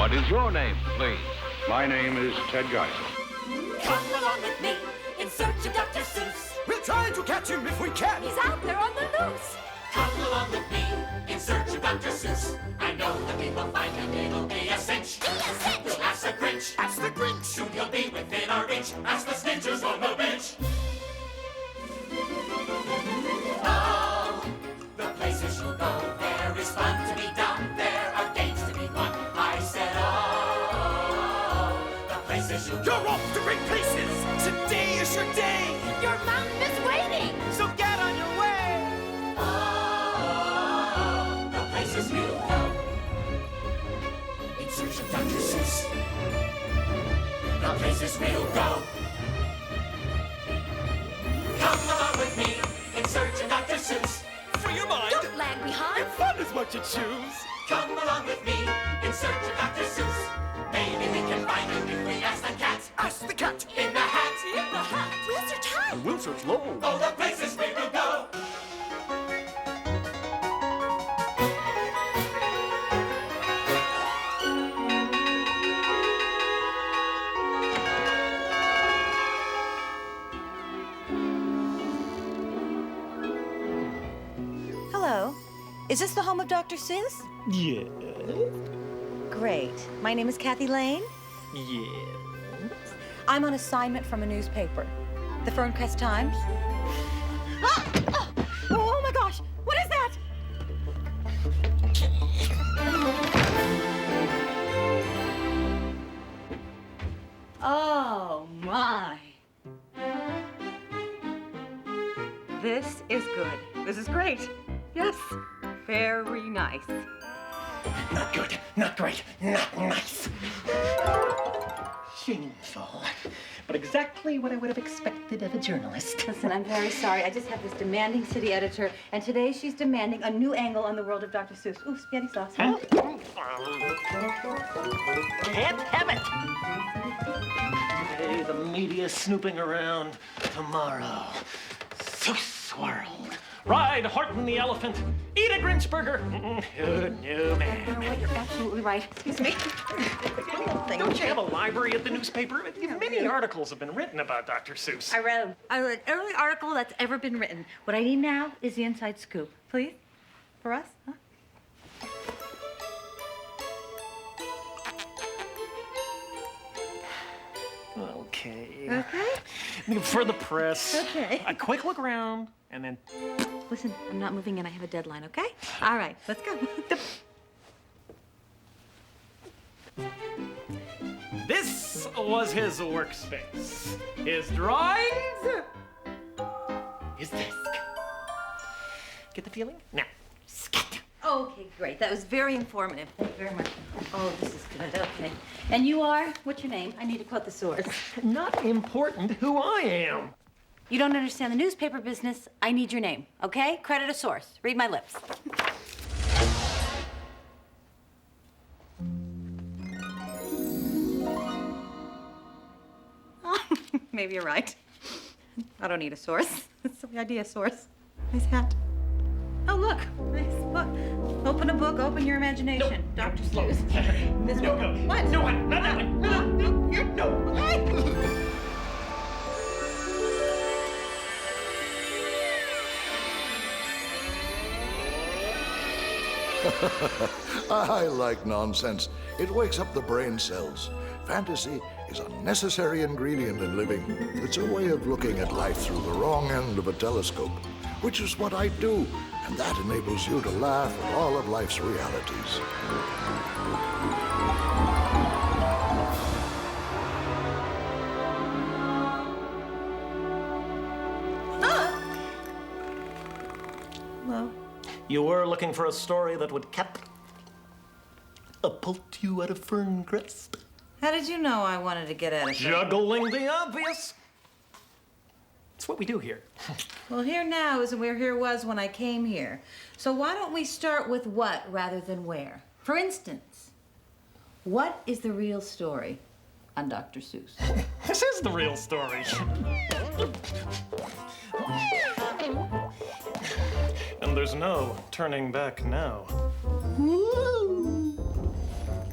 What is your name, please? My name is Ted Geisel. Come along with me in search of Dr. Seuss. We'll try to catch him if we can. He's out there on the loose. Come along with me in search of Dr. Seuss. I know that we will find him. It'll be a cinch. We'll ask the Grinch. Ask the Grinch. Soon he'll be within our reach. Ask the snitchers on the bench. Oh, the places you'll go. There is fun to be done. There are games to be won. I said, oh, the places you'll go. You're off to great places. Today is your day. Your mountain is waiting. So get on your way. Oh, the places we'll go. In search of Dr. Seuss. The places we'll go. Come along with me in search of Dr. Seuss. Free your mind. Don't lag behind. And fun is what you choose. Come along with me in search of Dr. Seuss. Maybe we can find him if we ask the cat. Ask the cat. In the hat. In the hat. Wheels are tight. We'll search low. Oh, the places we will go. Hello. Is this the home of Dr. Seuss? Yeah. Great. My name is Kathy Lane. Yeah. I'm on assignment from a newspaper. The Ferncrest Times. Ah! Ah! Oh my gosh! What is that? Oh my. This is good. This is great. Yes. Very nice. Not good, not great, not nice. Shameful. But exactly what I would have expected of a journalist. Listen, I'm very sorry. I just have this demanding city editor, and today she's demanding a new angle on the world of Dr. Seuss. Ooh, spaghetti sauce. Huh? Can't have it. Today the media snooping around. Tomorrow, Seuss World. Ride Horton the elephant. Eat a Grinch burger. No, ma'am. Right, you're absolutely right. Excuse me. Don't you have a library at the newspaper? Many articles have been written about Dr. Seuss. I read every article that's ever been written. What I need now is the inside scoop. Please? For us? Huh? Okay. Okay? For the press. Okay. A quick look around, and then... Listen, I'm not moving in. I have a deadline, okay? All right, let's go. This was his workspace. His drawings. His desk. Get the feeling? Now, scat. Okay, great. That was very informative. Thank you very much. Oh, this is good. Okay. And you are? What's your name? I need to quote the source. Not important who I am. You don't understand the newspaper business. I need your name, okay? Credit a source. Read my lips. Maybe you're right. I don't need a source. That's the idea, source. Nice hat. Oh, look. Nice book. Open a book, open your imagination. No, Dr. slow. Seuss. This No, book. no. What? No, not that one. No. Okay. I like nonsense. It wakes up the brain cells. Fantasy is a necessary ingredient in living. It's a way of looking at life through the wrong end of a telescope, which is what I do, and that enables you to laugh at all of life's realities. Well, You were looking for a story that would catapult you out of Ferncrest. how did you know I wanted to get at it? Juggling the obvious. It's what we do here. Well, here now is where here was when I came here. So why don't we start with what rather than where? For instance, what is the real story on Dr. Seuss? This is the real story. And there's no turning back now.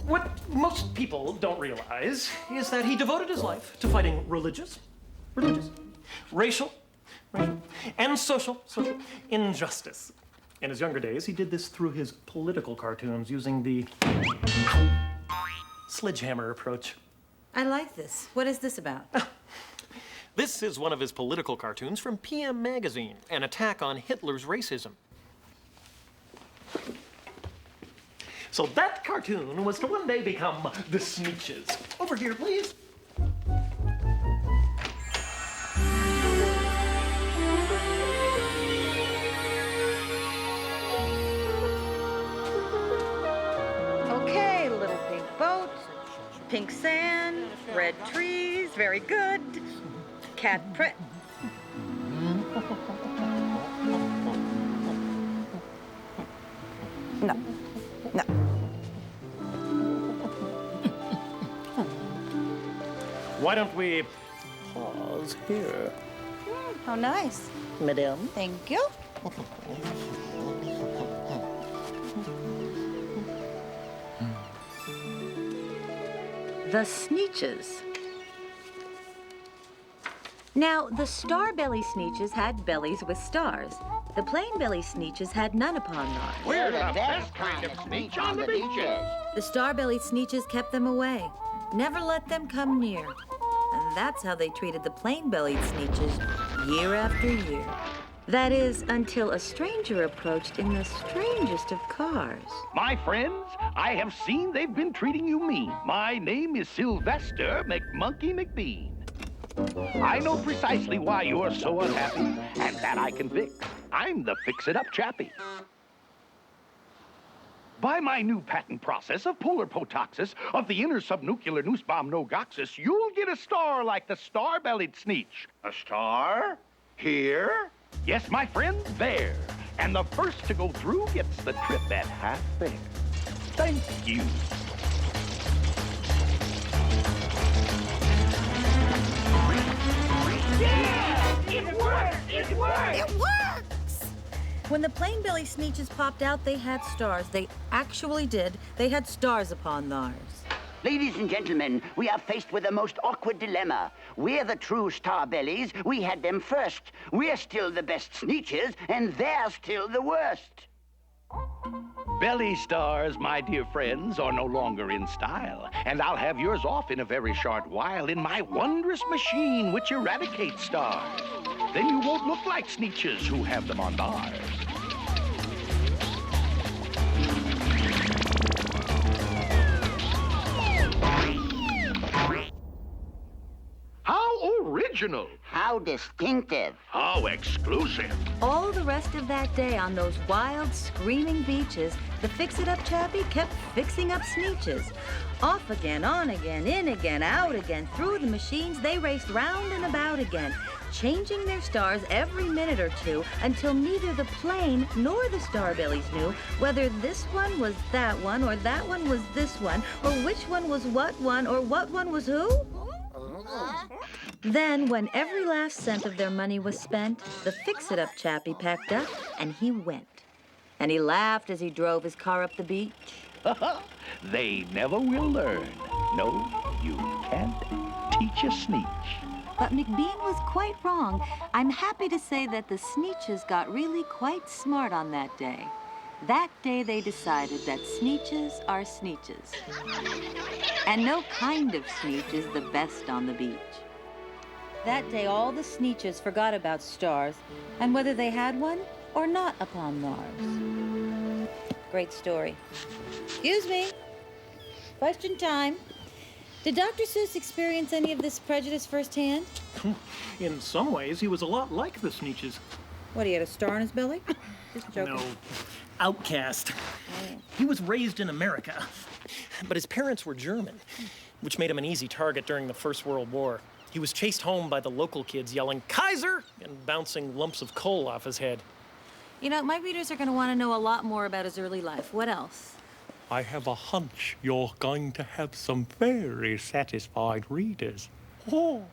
What most people don't realize is that he devoted his life to fighting religious, racial, and social injustice. In his younger days, he did this through his political cartoons using the sledgehammer approach. I like this. What is this about? This is one of his political cartoons from PM Magazine, an attack on Hitler's racism. So that cartoon was to one day become the Sneetches. Over here, please. Okay, little pink boat, pink sand, red trees, very good. Cat print. No. No. Why don't we pause here? How nice. Madame? Thank you. The Sneetches. Now, the star-belly Sneetches had bellies with stars. The plain-belly Sneetches had none upon theirs. We're the best kind of sneetch on the beaches. The star-belly Sneetches kept them away, never let them come near. And that's how they treated the plain-bellied Sneetches year after year. That is, until a stranger approached in the strangest of cars. My friends, I have seen they've been treating you mean. My name is Sylvester McMonkey McBean. I know precisely why you're so unhappy, and that I can fix. I'm the fix-it-up chappie. By my new patent process of polar potoxis of the inner subnuclear noosebomb nogoxis, you'll get a star like the star-bellied Sneetch. A star? Here? Yes, my friend, there. And the first to go through gets the trip at half fare. Thank you. Yeah! It worked! It worked! It works! When the plain-belly Sneetches popped out, they had stars. They actually did. They had stars upon theirs. Ladies and gentlemen, we are faced with a most awkward dilemma. We're the true star-bellies. We had them first. We're still the best Sneetches, and they're still the worst. Belly stars, my dear friends, are no longer in style, and I'll have yours off in a very short while in my wondrous machine which eradicates stars. Then you won't look like Sneetches who have them on bars. How original! How distinctive. How exclusive! All the rest of that day on those wild, screaming beaches, the fix-it-up chappie kept fixing up Sneetches. Off again, on again, in again, out again, through the machines, they raced round and about again, changing their stars every minute or two until neither the plane nor the starbellies knew whether this one was that one or that one was this one or which one was what one or what one was who. Then, when every last cent of their money was spent, the fix-it-up chappie packed up and he went. And he laughed as he drove his car up the beach. They never will learn. No, you can't teach a Sneetch. But McBean was quite wrong. I'm happy to say that the Sneetches got really quite smart on that day. That day they decided that Sneetches are Sneetches. And no kind of Sneetch is the best on the beach. That day all the Sneetches forgot about stars and whether they had one or not upon theirs. Great story. Excuse me. Question time. Did Dr. Seuss experience any of this prejudice firsthand? In some ways, he was a lot like the Sneetches. What, he had a star in his belly? Just joking. No, outcast. He was raised in America, but his parents were German, which made him an easy target during the First World War. He was chased home by the local kids yelling, "Kaiser!" and bouncing lumps of coal off his head. You know, my readers are going to want to know a lot more about his early life. What else? I have a hunch you're going to have some very satisfied readers. Oh.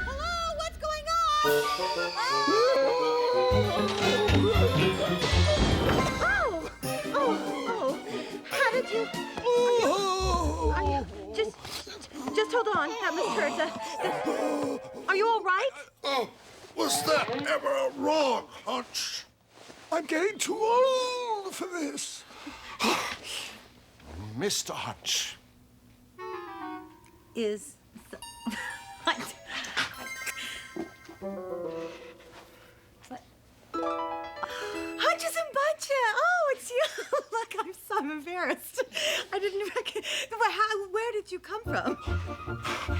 Hello, what's going on? on, Mr. Hertz. Are you all right? Oh, was that ever a wrong hunch? I'm getting too old for this. Mr. Hunch. Is... Hunches and Bunches! Oh, it's you! Look, I'm embarrassed. I didn't recognize... Where did you come from?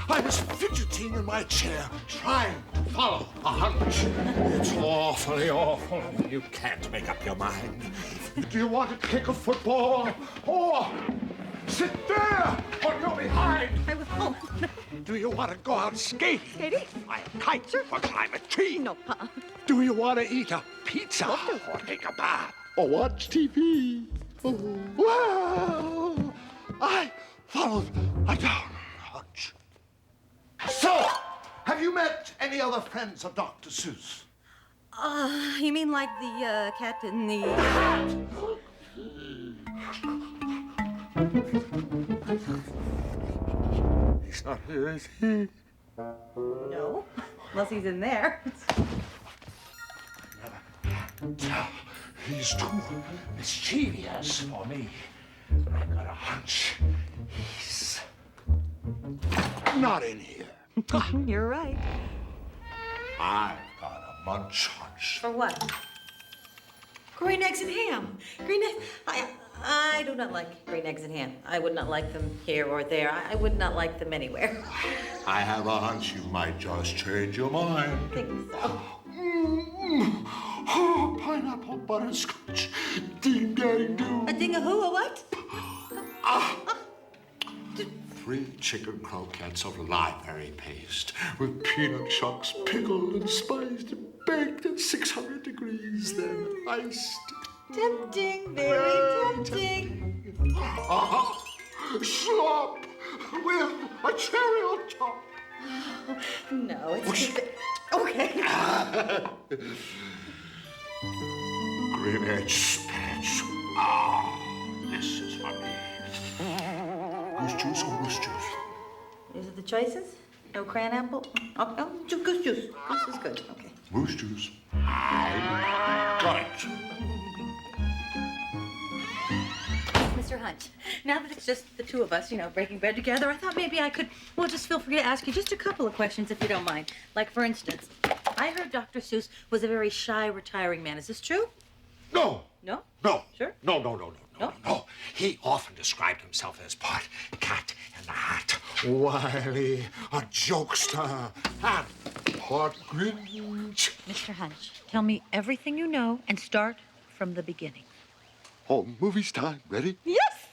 I was fidgeting in my chair, trying to follow a hunch. It's awfully awful. You can't make up your mind. Do you want to kick a football? Or sit there on your behind? I will. Do you want to go out skating? Skating? Fly a kite? Sure. Or climb a tree? No, Do you want to eat a pizza? Or take a bath? Or watch TV? Oh, well, I followed a down hunch. So, have you met any other friends of Dr. Seuss? You mean like the cat in the... He's not here, is he? No, unless he's in there. He's too mischievous for me. I've got a hunch. He's not in here. You're right. I've got a munch hunch. For what? Green eggs and ham. Green eggs. I do not like green eggs and ham. I would not like them here or there. I would not like them anywhere. I have a hunch you might just change your mind. I think so. Oh, pineapple butterscotch. Ding dang do. A ding-a-who, a what? 3 chicken croquettes of library paste with peanut chunks pickled and spiced and baked at 600 degrees, then iced. Tempting, very tempting. Slop with a cherry on top. No, it's too... Okay. Greenwich spinach. Ah, this is for me. Goose juice or moose juice? Is it the choices? No cran apple? Oh, no, goose juice. This is good. Okay. Moose juice. I got it. Mr. Hunch, now that it's just the two of us, breaking bread together, I thought maybe I could, just feel free to ask you just a couple of questions if you don't mind. Like, for instance, I heard Dr. Seuss was a very shy, retiring man. Is this true? No. No? No. Sure? No. He often described himself as part cat in the hat, wily, a jokester, and part Grinch. Mr. Hunch, tell me everything you know and start from the beginning. Oh, movie's time. Ready? Yes!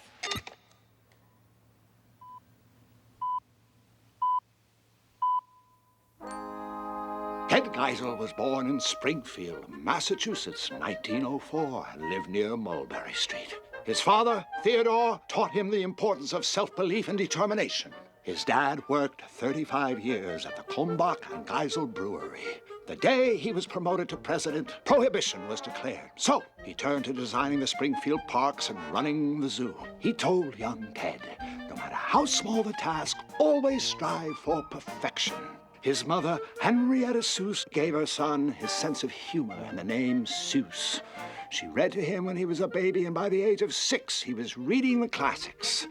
Ted Geisel was born in Springfield, Massachusetts, 1904, and lived near Mulberry Street. His father, Theodor, taught him the importance of self-belief and determination. His dad worked 35 years at the Kulmbach and Geisel Brewery. The day he was promoted to president, prohibition was declared. So he turned to designing the Springfield parks and running the zoo. He told young Ted, no matter how small the task, always strive for perfection. His mother, Henrietta Seuss, gave her son his sense of humor and the name Seuss. She read to him when he was a baby, and by the age of 6, he was reading the classics.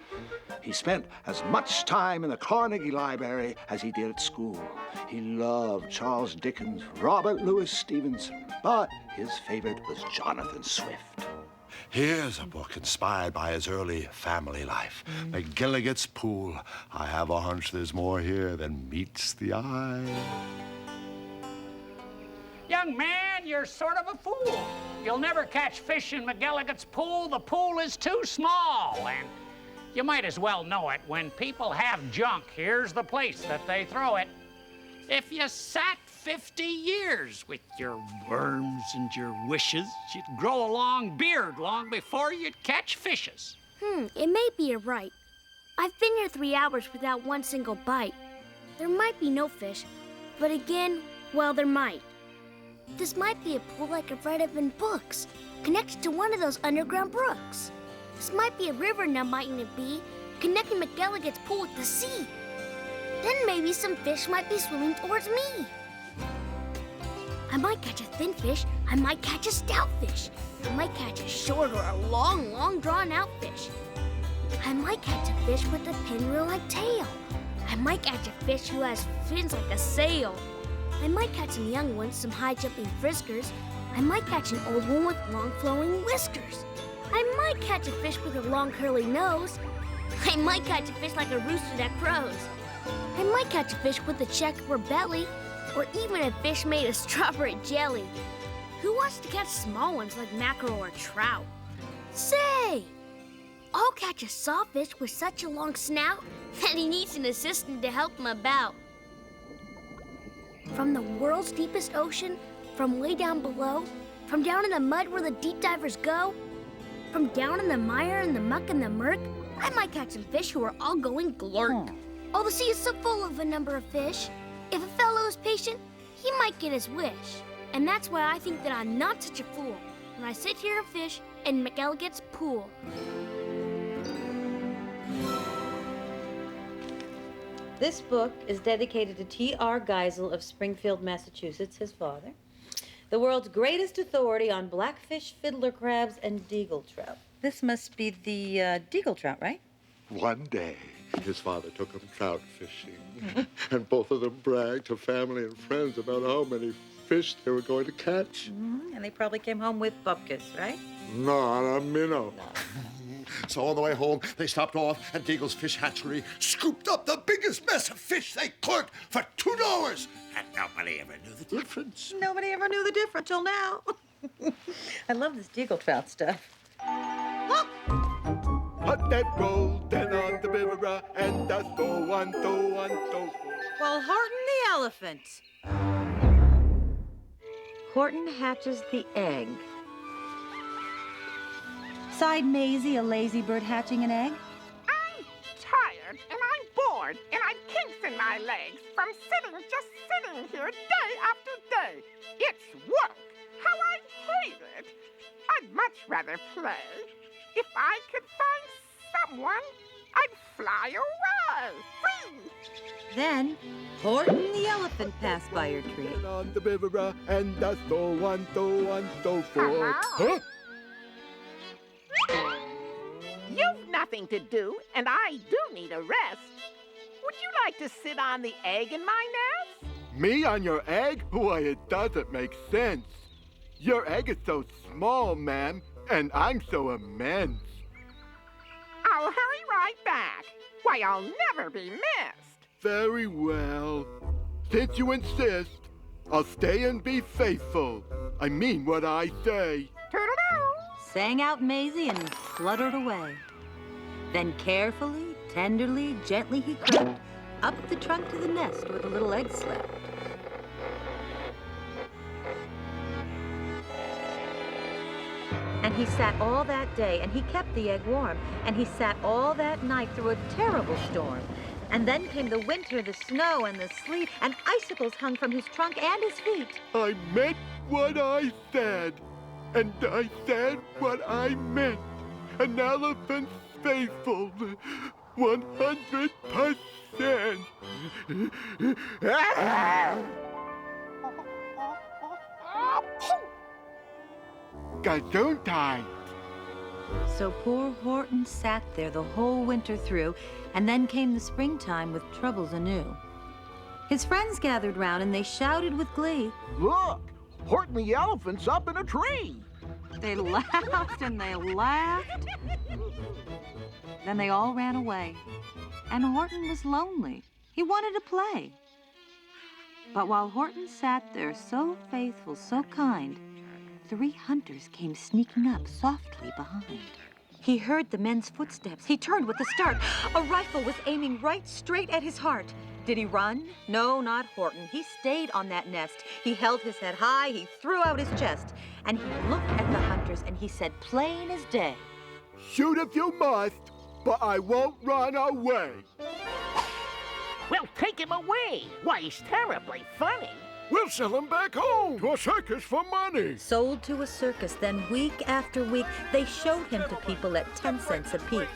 He spent as much time in the Carnegie Library as he did at school. He loved Charles Dickens, Robert Louis Stevenson, but his favorite was Jonathan Swift. Here's a book inspired by his early family life. McGilligan's Pool. I have a hunch there's more here than meets the eye. Young man, you're sort of a fool. You'll never catch fish in McGilligan's Pool. The pool is too small, and you might as well know it. When people have junk, here's the place that they throw it. If you sat 50 years with your worms and your wishes, you'd grow a long beard long before you'd catch fishes. It may be you're right. I've been here 3 hours without one single bite. There might be no fish, but again, well, there might. This might be a pool like I've read of in books, connected to one of those underground brooks. This might be a river now, mightn't it be? Connecting McGilligan's Pool with the sea. Then maybe some fish might be swimming towards me. I might catch a thin fish. I might catch a stout fish. I might catch a short or a long drawn-out fish. I might catch a fish with a pinwheel-like tail. I might catch a fish who has fins like a sail. I might catch some young ones, some high-jumping friskers. I might catch an old one with long flowing whiskers. I might catch a fish with a long curly nose. I might catch a fish like a rooster that crows. I might catch a fish with a checkerboard belly, or even a fish made of strawberry jelly. Who wants to catch small ones like mackerel or trout? Say! I'll catch a sawfish with such a long snout that he needs an assistant to help him about. From the world's deepest ocean, from way down below, from down in the mud where the deep divers go, from down in the mire and the muck and the murk, I might catch some fish who are all going glurk. Oh, the sea is so full of a number of fish. If a fellow is patient, he might get his wish. And that's why I think that I'm not such a fool when I sit here and fish in McElligot's pool. This book is dedicated to Theodor Geisel of Springfield, Massachusetts, his father, the world's greatest authority on blackfish, fiddler crabs, and deagle trout. This must be the deagle trout, right? One day, his father took him trout fishing, and both of them bragged to family and friends about how many fish they were going to catch. And they probably came home with bupkis, right? Not a minnow. No. So on the way home, they stopped off at Deagle's Fish Hatchery, scooped up the biggest mess of fish they could for $2. And nobody ever knew the difference. Nobody ever knew the difference till now. I love this deagle trout stuff. Hot that roll, then on the river, and that's the one. Well, Horton the elephant. Horton hatches the egg. Sighed Maisie, a lazy bird hatching an egg. I'm tired, and I'm bored, and I've kinks in my legs from just sitting here day after day. It's work. How I hate it. I'd much rather play. If I could find someone, I'd fly away. Free. Then, Horton the elephant passed by her tree. On the river, and that's the one, Hello? Huh? You've nothing to do, and I do need a rest. Would you like to sit on the egg in my nest? Me on your egg? Why, it doesn't make sense. Your egg is so small, ma'am, and I'm so immense. I'll hurry right back. Why, I'll never be missed. Very well. Since you insist, I'll stay and be faithful. I mean what I say. Toodle-doo. Sang out Maisie and fluttered away. Then carefully, tenderly, gently he crept up the trunk to the nest where the little egg slept. And he sat all that day, and he kept the egg warm, and he sat all that night through a terrible storm. And then came the winter, the snow, and the sleet, and icicles hung from his trunk and his feet. I meant what I said, and I said what I meant. An elephant's faithful, 100%. Gesundheit. So poor Horton sat there the whole winter through, and then came the springtime with troubles anew. His friends gathered round and they shouted with glee. Look, Horton the elephant's up in a tree. They laughed and they laughed. Then they all ran away, and Horton was lonely. He wanted to play. But while Horton sat there so faithful, so kind, 3 hunters came sneaking up softly behind. He heard the men's footsteps. He turned with a start. A rifle was aiming right straight at his heart. Did he run? No, not Horton. He stayed on that nest. He held his head high. He threw out his chest. And he looked at the hunters and he said plain as day, Shoot if you must, but I won't run away. Well, take him away. Why, he's terribly funny. We'll sell him back home to a circus for money. Sold to a circus, then week after week, they showed him to people at 10 cents a peek.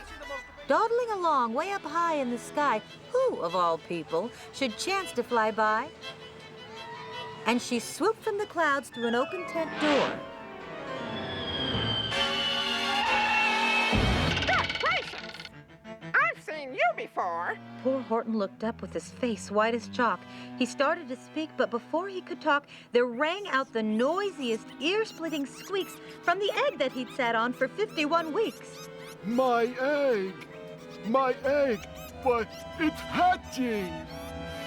dawdling along way up high in the sky. Who, of all people, should chance to fly by? And she swooped from the clouds through an open tent door. Good gracious! I've seen you before. Poor Horton looked up with his face white as chalk. He started to speak, but before he could talk, there rang out the noisiest, ear-splitting squeaks from the egg that he'd sat on for 51 weeks. My egg! My egg! But it's hatching!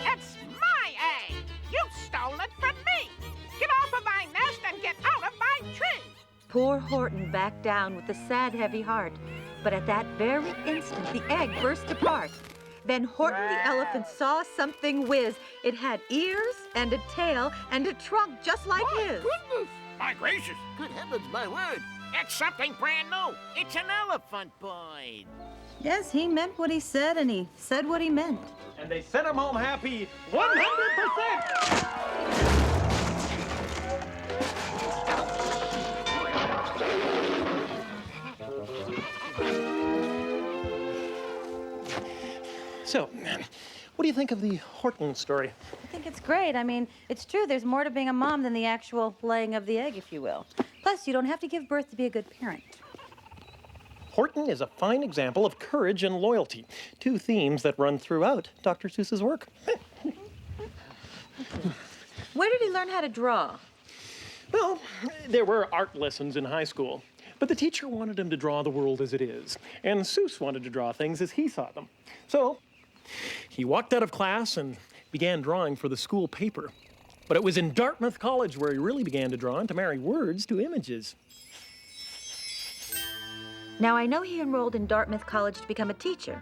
It's my egg! You stole it from me! Get off of my nest and get out of my tree! Poor Horton backed down with a sad, heavy heart. But at that very instant, the egg burst apart. Then Horton the elephant saw something whiz. It had ears and a tail and a trunk just like his. Goodness! My gracious. Good heavens, my word! It's something brand new. It's an elephant boy. Yes, he meant what he said, and he said what he meant. And they sent him home happy 100%! So, what do you think of the Horton story? I think it's great. I mean, it's true. There's more to being a mom than the actual laying of the egg, if you will. Plus, you don't have to give birth to be a good parent. Horton is a fine example of courage and loyalty, two themes that run throughout Dr. Seuss's work. Where did he learn how to draw? Well, there were art lessons in high school, but the teacher wanted him to draw the world as it is, and Seuss wanted to draw things as he saw them. So, he walked out of class and began drawing for the school paper. But it was in Dartmouth College where he really began to draw and to marry words to images. Now, I know he enrolled in Dartmouth College to become a teacher.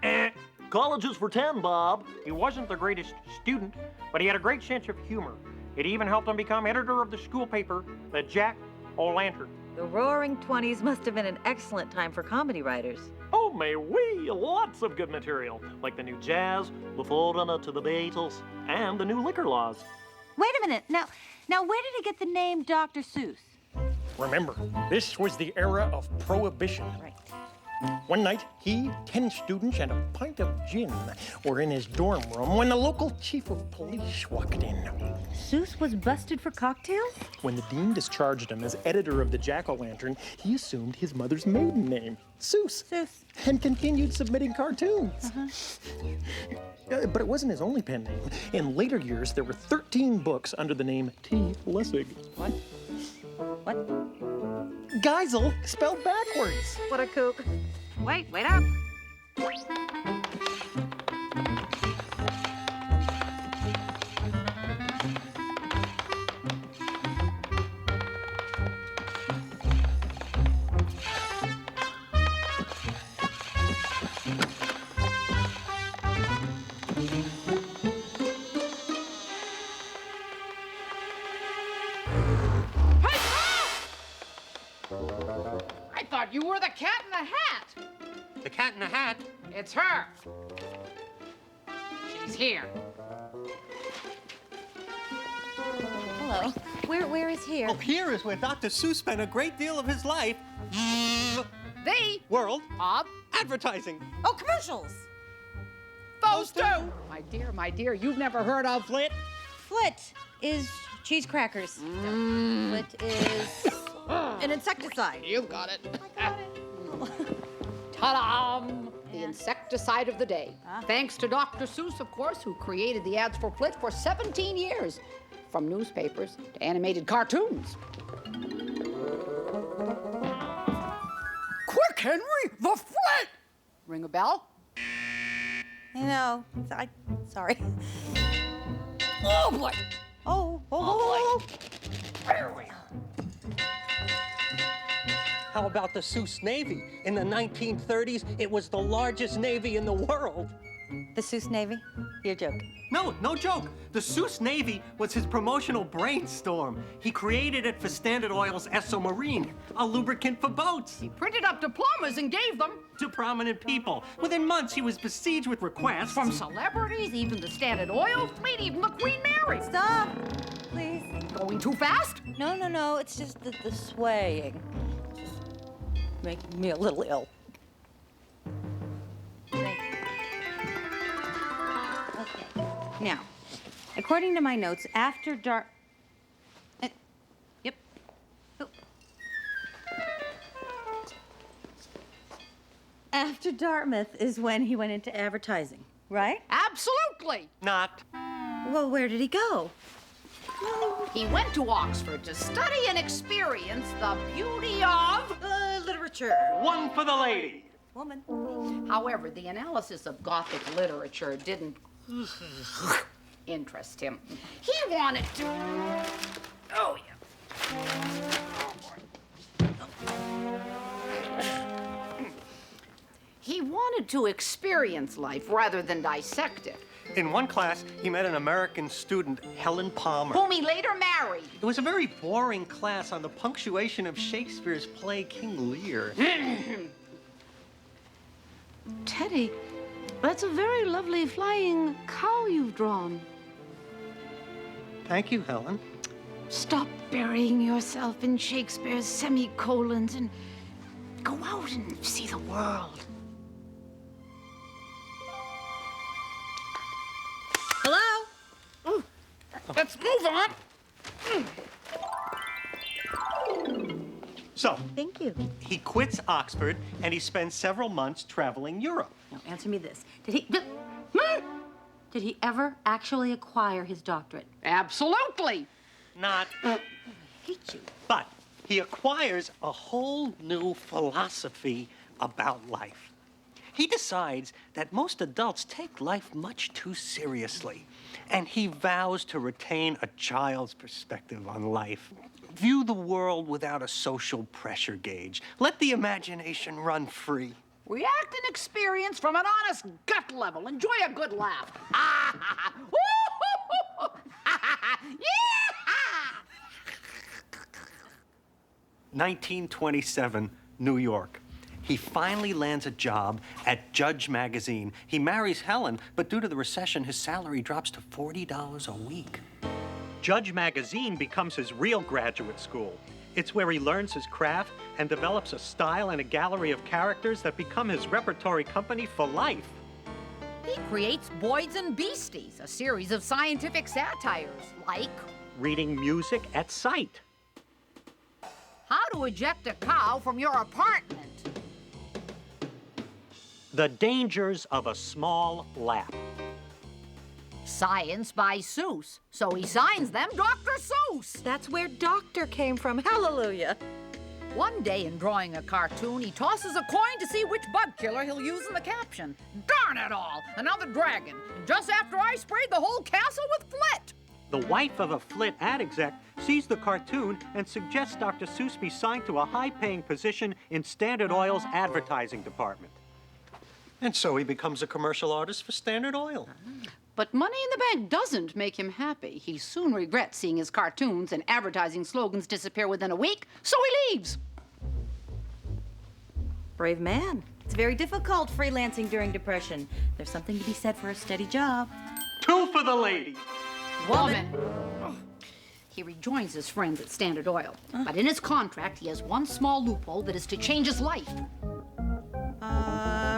College is for 10, Bob. He wasn't the greatest student, but he had a great sense of humor. It even helped him become editor of the school paper, the Jack-O'-Lantern. The Roaring 20s must have been an excellent time for comedy writers. Oh, may we! Lots of good material, like the new jazz, the forerunner to the Beatles, and the new liquor laws. Wait a minute. Now, where did he get the name Dr. Seuss? Remember, this was the era of prohibition. Right. One night, he, 10 students, and a pint of gin were in his dorm room when the local chief of police walked in. Seuss was busted for cocktails? When the dean discharged him as editor of the Jack-O'-Lantern, he assumed his mother's maiden name, Seuss. Seuss. And continued submitting cartoons. But it wasn't his only pen name. In later years, there were 13 books under the name T. Lessig. What? What? Geisel, spelled backwards. What a kook. Wait up. I thought you were the Cat in the Hat. The Cat in the Hat? It's her. She's here. Hello. Where is here? Oh, here is where Dr. Seuss spent a great deal of his life. The World of advertising. Oh, commercials. Those two. My dear, you've never heard of Flit? Flit is cheese crackers. Flit is an insecticide. You've got it. Ta-da! The insecticide of the day. Thanks to Dr. Seuss, of course, who created the ads for Flit for 17 years. From newspapers to animated cartoons. Quick, Henry! The Flit! Ring a bell? You know, sorry. Oh, boy! Oh. There we are. How about the Seuss Navy? In the 1930s, it was the largest navy in the world. The Seuss Navy? You're joking. No joke. The Seuss Navy was his promotional brainstorm. He created it for Standard Oil's Esso Marine, a lubricant for boats. He printed up diplomas and gave them To prominent people. Within months, he was besieged with requests. from celebrities, even the Standard Oil fleet, even the Queen Mary. Stop, please. Going too fast? No. It's just the swaying. Just making me a little ill. Now, according to my notes, after yep. Oh. After Dartmouth is when he went into advertising, right? Absolutely. Not. Well, where did he go? He went to Oxford to study and experience the beauty of literature. One for the lady. Woman. However, the analysis of Gothic literature didn't interest him. He wanted to... Oh, yeah. He wanted to experience life rather than dissect it. In one class, he met an American student, Helen Palmer. Whom he later married. It was a very boring class on the punctuation of Shakespeare's play King Lear. Teddy, that's a very lovely flying cow you've drawn. Thank you, Helen. Stop burying yourself in Shakespeare's semicolons and go out and see the world. Hello? Oh, let's move on. So, thank you. He quits Oxford and he spends several months traveling Europe. Now, answer me this. Did he ever actually acquire his doctorate? Absolutely. Not. I hate you. But he acquires a whole new philosophy about life. He decides that most adults take life much too seriously, and he vows to retain a child's perspective on life. View the world without a social pressure gauge. Let the imagination run free. React and experience from an honest gut level. Enjoy a good laugh. 1927, New York. He finally lands a job at Judge Magazine. He marries Helen, but due to the recession, his salary drops to $40 a week. Judge Magazine becomes his real graduate school. It's where he learns his craft and develops a style and a gallery of characters that become his repertory company for life. He creates Boys and Beasties, a series of scientific satires, like Reading music at sight. How to eject a cow from your apartment. The dangers of a small lap. Science by Seuss. So he signs them Dr. Seuss. That's where doctor came from. Hallelujah. One day in drawing a cartoon, he tosses a coin to see which bug killer he'll use in the caption. Darn it all! Another dragon. And just after I sprayed the whole castle with flit. The wife of a Flit ad exec sees the cartoon and suggests Dr. Seuss be signed to a high-paying position in Standard Oil's advertising department. And so he becomes a commercial artist for Standard Oil. But money in the bank doesn't make him happy. He soon regrets seeing his cartoons and advertising slogans disappear within a week, so he leaves. Brave man. It's very difficult freelancing during depression. There's something to be said for a steady job. 2 for the lady. Woman. He rejoins his friends at Standard Oil. But in his contract, he has one small loophole that is to change his life.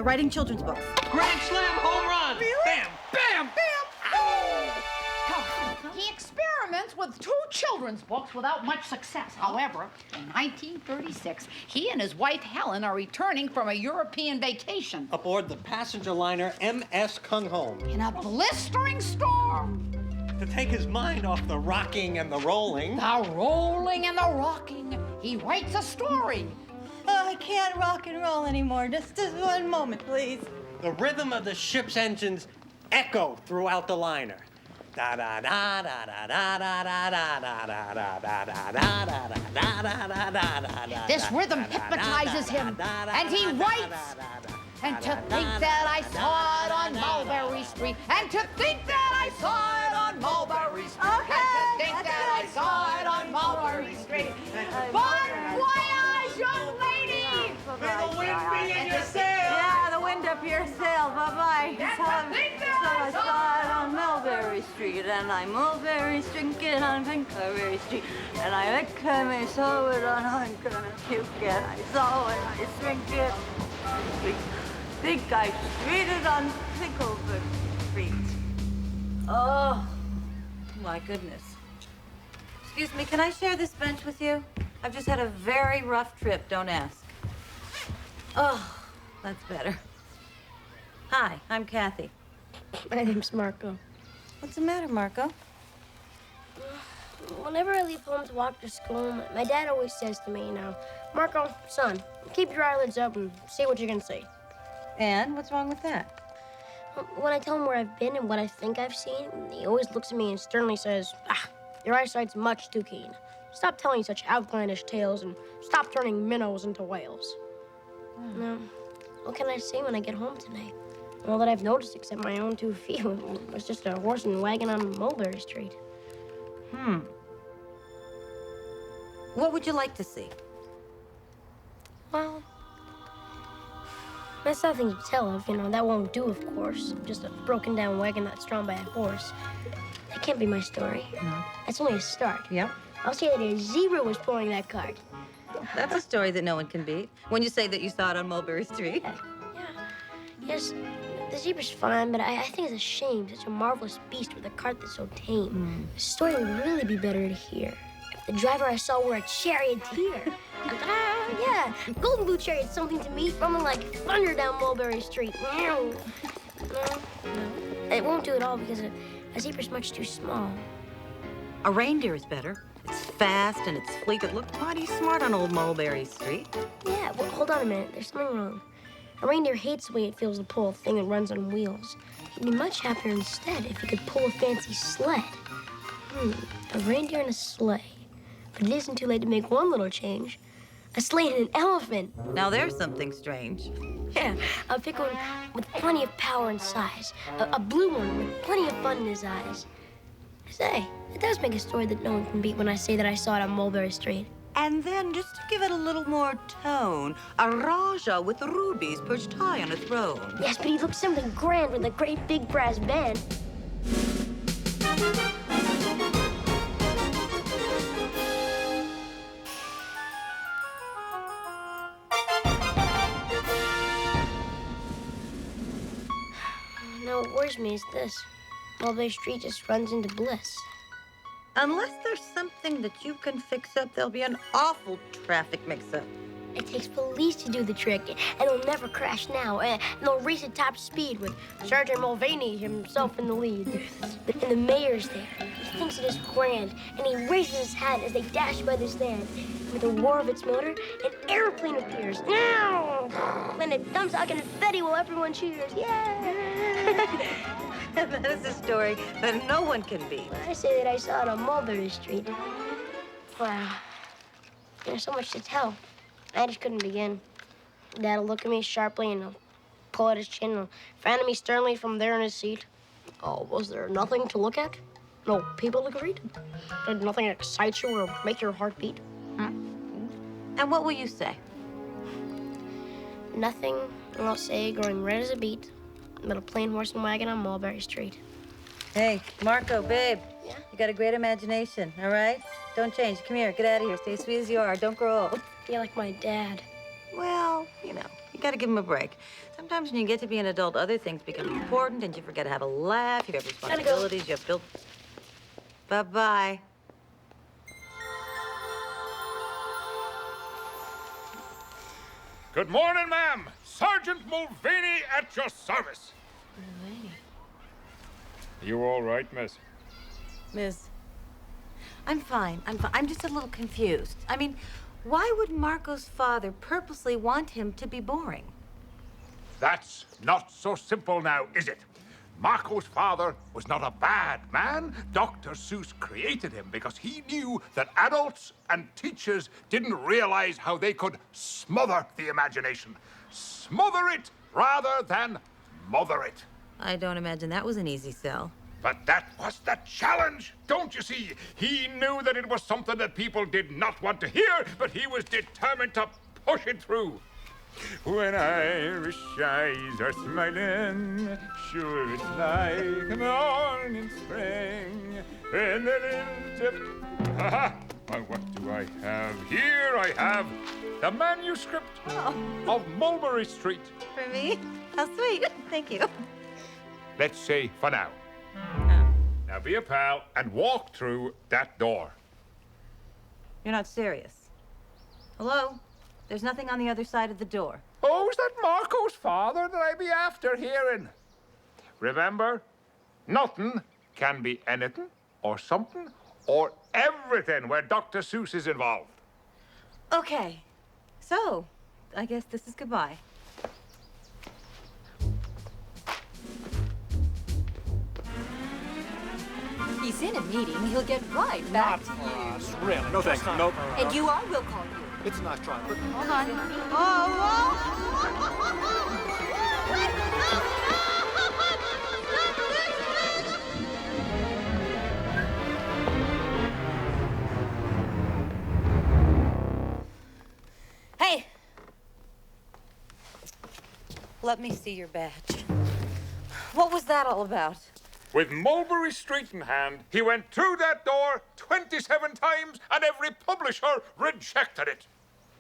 Writing children's books. Grand slam home run! Really? Bam! Bam! Bam! Oh! He experiments with 2 children's books without much success. However, in 1936, he and his wife Helen are returning from a European vacation. Aboard the passenger liner MS Kung Home. In a blistering storm. To take his mind off the rocking and the rolling. The rolling and the rocking. He writes a story. Oh, I can't rock and roll anymore. Just one moment, please. The rhythm of the ship's engines echo throughout the liner. Da da da da da da da da da da da da da da da da da. This rhythm hypnotizes him, and he writes. And to think that I saw it on Mulberry Street. And to think that I saw it on Mulberry Street. Okay, and to think that I saw it on Mulberry Street. Bon voyage, young lady! May the wind be in your sail! Yeah, the wind up your sail. Bye-bye. And to think that I saw it on Mulberry Street, and I Mulberry Street, get on Mulberry Street, and I lick him, I saw it on Puke, and I saw it, I drink it. Think I streeted on Picklewood Street. Oh, my goodness. Excuse me, can I share this bench with you? I've just had a very rough trip, don't ask. Oh, that's better. Hi, I'm Kathy. My name's Marco. What's the matter, Marco? Whenever I leave home to walk to school, my dad always says to me, Marco, son, keep your eyelids up and see what you can see. And what's wrong with that? When I tell him where I've been and what I think I've seen, he always looks at me and sternly says, your eyesight's much too keen. Stop telling such outlandish tales and stop turning minnows into whales. Now, what can I say when I get home tonight? All that I've noticed except my own 2 feet was just a horse and wagon on Mulberry Street. What would you like to see? Well, that's nothing to tell of, that won't do, of course. Just a broken down wagon that's drawn by a horse. That can't be my story. No. That's only a start. Yep. I'll say that a zebra was pulling that cart. That's a story that no one can beat. When you say that you saw it on Mulberry Street. Yes, the zebra's fine, but I think it's a shame such a marvelous beast with a cart that's so tame. The story would really be better to hear if the driver I saw were a charioteer. Yeah, golden blue chariot's something to meet, rumbling like thunder down Mulberry Street. No, it won't do at all because a zebra's much too small. A reindeer is better. It's fast and it's fleet. It looked mighty smart on old Mulberry Street. Yeah, well, hold on a minute. There's something wrong. A reindeer hates the way it feels to pull a thing that runs on wheels. He'd be much happier instead if he could pull a fancy sled. A reindeer and a sleigh. But it isn't too late to make one little change. A sleigh and an elephant. Now there's something strange. Yeah, I'll pick one with plenty of power and size. A blue one with plenty of fun in his eyes. Say, it does make a story that no one can beat when I say that I saw it on Mulberry Street. And then, just to give it a little more tone, a Raja with rubies perched high on a throne. Yes, but he looks something grand with a great big brass band. No, what worries me is this. Mulberry Street just runs into bliss. Unless there's something that you can fix up, there'll be an awful traffic mix-up. It takes police to do the trick, and it'll never crash now. And they'll race at top speed with Sergeant Mulvaney himself in the lead. But the mayor's there. He thinks it is grand, and he raises his hat as they dash by the stand. With the roar of its motor, an airplane appears. And it dumps out confetti while everyone cheers. Yeah! That is a story that no one can beat. I say that I saw it on Mulberry Street. Wow. There's so much to tell. I just couldn't begin. Dad'll look at me sharply and he'll pull at his chin and frown at me sternly from there in his seat. Oh, was there nothing to look at? No people to greet? Did nothing excite you or make your heart beat? And what will you say? Nothing, I'll say, growing red as a beet, but a plain horse and wagon on Mulberry Street. Hey, Marco, babe. Yeah? You got a great imagination, all right? Don't change. Come here. Get out of here. Stay sweet as you are. Don't grow old. You're like my dad. Well, you got to give him a break. Sometimes when you get to be an adult, other things become important and you forget how to laugh. You have responsibilities. You have built... Bye-bye. Good morning, ma'am. Sergeant Mulvaney at your service. Mulvaney. You all right, miss? Miss, I'm fine. I'm just a little confused. I mean, why would Marco's father purposely want him to be boring? That's not so simple now, is it? Marco's father was not a bad man. Dr. Seuss created him because he knew that adults and teachers didn't realize how they could smother the imagination. Smother it rather than mother it. I don't imagine that was an easy sell. But that was the challenge, don't you see? He knew that it was something that people did not want to hear, but he was determined to push it through. When Irish eyes are smiling, sure it's like morning spring. When the little tip... Ha-ha! What do I have here? I have the manuscript of Mulberry Street. For me? How sweet. Thank you. Let's say for now. Now be a pal and walk through that door. You're not serious. Hello? There's nothing on the other side of the door. Oh, is that Marco's father that I be after hearing? Remember, nothing can be anything or something or everything where Dr. Seuss is involved. Okay. So, I guess this is goodbye. He's in a meeting. He'll get right back to you. Us, really. No thanks. Nope. And you are, we'll call you. It's a nice try, but... Hold on. Hey! Let me see your badge. What was that all about? With Mulberry Street in hand, he went through that door 27 times and every publisher rejected it.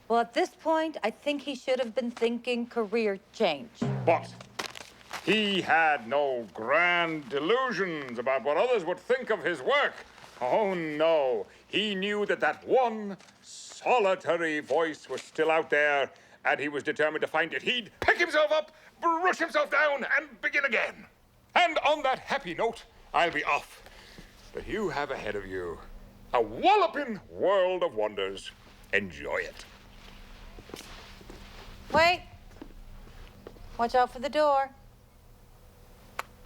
Well, at this point, I think he should have been thinking career change. But he had no grand delusions about what others would think of his work. Oh, no. He knew that that one solitary voice was still out there, and he was determined to find it. He'd pick himself up, brush himself down, and begin again. And on that happy note, I'll be off. But you have ahead of you a walloping world of wonders. Enjoy it. Wait. Watch out for the door.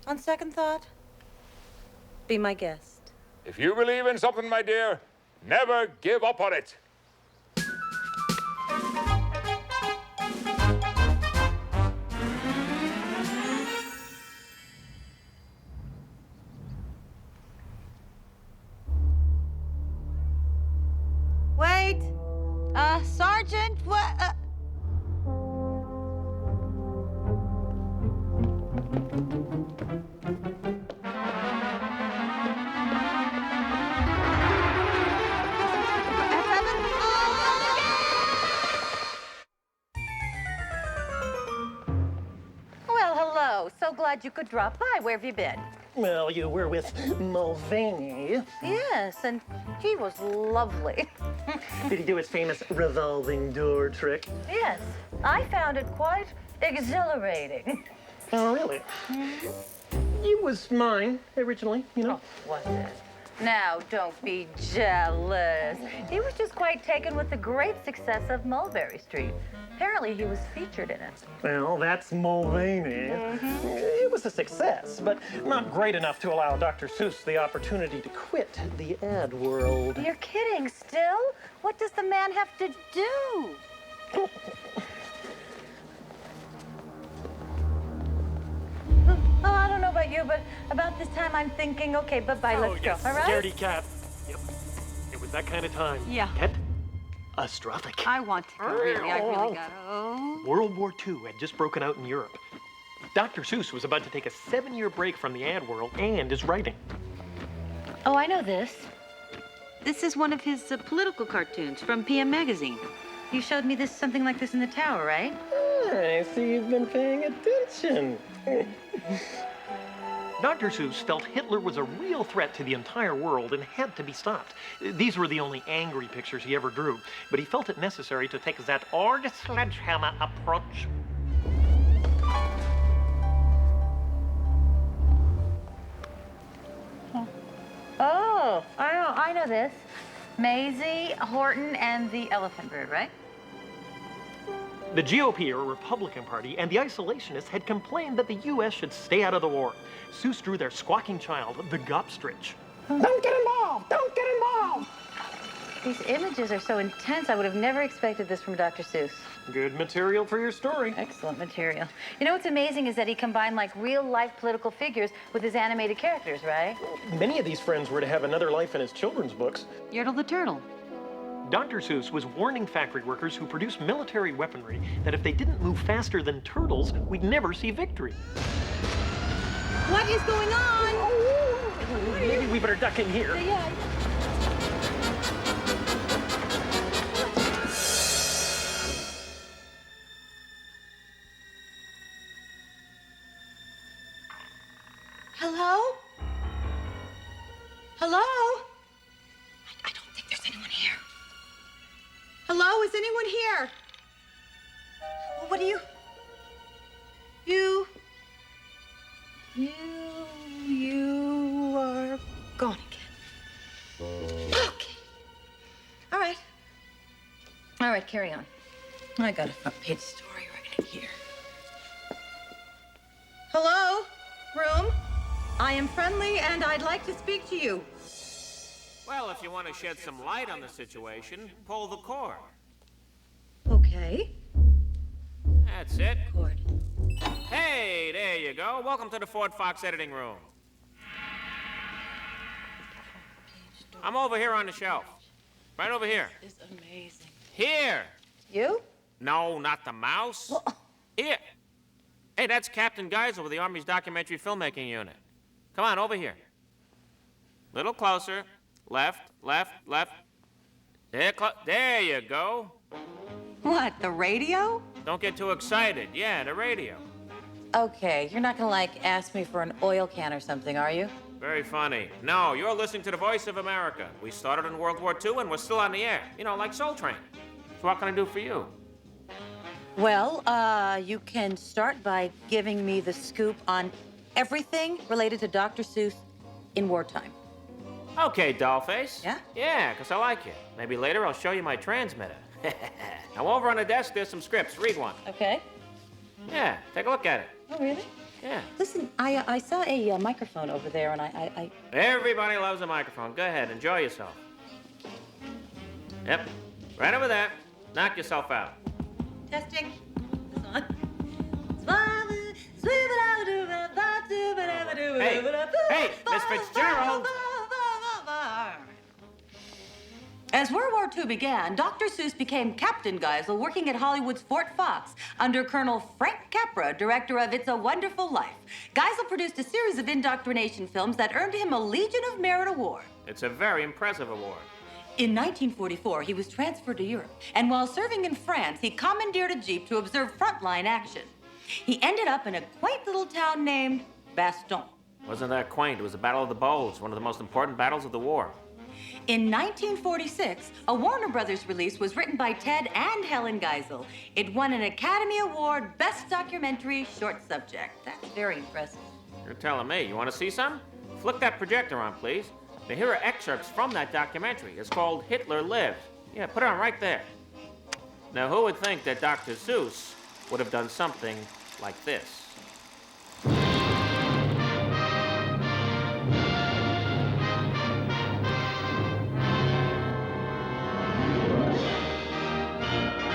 On second thought, be my guest. If you believe in something, my dear, never give up on it. Wait! Sergeant, what? Well, hello. So glad you could drop by. Where have you been? Well, you were with Mulvaney. Yes, and he was lovely. Did he do his famous revolving door trick? Yes, I found it quite exhilarating. Oh, really? It was mine originally, you know. Oh, was it? Now, don't be jealous. He was just quite taken with the great success of Mulberry Street. Apparently, he was featured in it. Well, that's Mulvaney. It was a success, but not great enough to allow Dr. Seuss the opportunity to quit the ad world. You're kidding, still? What does the man have to do? Oh, I don't know about you, but about this time I'm thinking, okay, bye-bye, let's go, all right? Scaredy cat. Yep. It was that kind of time. Yeah. Catastrophic. I want to go, really. I really got to. World War II had just broken out in Europe. Dr. Seuss was about to take a 7-year break from the ad world and his writing. Oh, I know this. This is one of his political cartoons from PM Magazine. You showed me something like this in the tower, right? I see you've been paying attention. Dr. Seuss felt Hitler was a real threat to the entire world and had to be stopped. These were the only angry pictures he ever drew, but he felt it necessary to take that old sledgehammer approach. Oh, I know this. Maisie, Horton, and the Elephant Bird, right? The GOP, or Republican Party, and the isolationists had complained that the U.S. should stay out of the war. Seuss drew their squawking child, the Gopstrich. Don't get involved! Don't get involved! These images are so intense, I would have never expected this from Dr. Seuss. Good material for your story. Excellent material. You know what's amazing is that he combined like real-life political figures with his animated characters, right? Many of these friends were to have another life in his children's books. Yertle the Turtle. Dr. Seuss was warning factory workers who produce military weaponry that if they didn't move faster than turtles, we'd never see victory. What is going on? Maybe we better duck in here. Yeah. Hello? Hello? I don't think there's anyone here. Hello, is anyone here? Well, what do you... You are gone again. Okay. All right. All right, carry on. I got a front-page story right in here. Hello? Room? I am friendly, and I'd like to speak to you. Well, if you want to shed some light on the situation, pull the cord. Okay. That's it. Cord. Hey, there you go. Welcome to the Ford Fox editing room. I'm over here on the shelf. Right over here. This is amazing. Here. You? No, not the mouse. Here. Hey, that's Captain Geisel with the Army's documentary filmmaking unit. Come on, over here. Little closer. Left, left, left. There you go. What, the radio? Don't get too excited. Yeah, the radio. Okay, you're not gonna, ask me for an oil can or something, are you? Very funny. No, you're listening to the Voice of America. We started in World War II and we're still on the air. You know, like Soul Train. So what can I do for you? Well, you can start by giving me the scoop on everything related to Dr. Seuss in wartime. Okay, dollface. Yeah? Yeah, because I like you. Maybe later I'll show you my transmitter. Now, over on the desk, there's some scripts. Read one. Okay. Yeah, take a look at it. Oh, really? Yeah. Listen, I saw a microphone over there, and I... Everybody loves a microphone. Go ahead, enjoy yourself. Yep, right over there. Knock yourself out. Testing. This on. Hey, Miss Fitzgerald. As World War II began, Dr. Seuss became Captain Geisel, working at Hollywood's Fort Fox under Colonel Frank Capra, director of It's a Wonderful Life. Geisel produced a series of indoctrination films that earned him a Legion of Merit award. It's a very impressive award. In 1944, he was transferred to Europe, and while serving in France, he commandeered a jeep to observe frontline action. He ended up in a quaint little town named Bastogne. Wasn't that quaint? It was the Battle of the Bulge, one of the most important battles of the war. In 1946, a Warner Brothers release was written by Ted and Helen Geisel. It won an Academy Award Best Documentary Short Subject. That's very impressive. You're telling me. You want to see some? Flick that projector on, please. Now, here are excerpts from that documentary. It's called Hitler Lived. Yeah, put it on right there. Now, who would think that Dr. Seuss would have done something like this?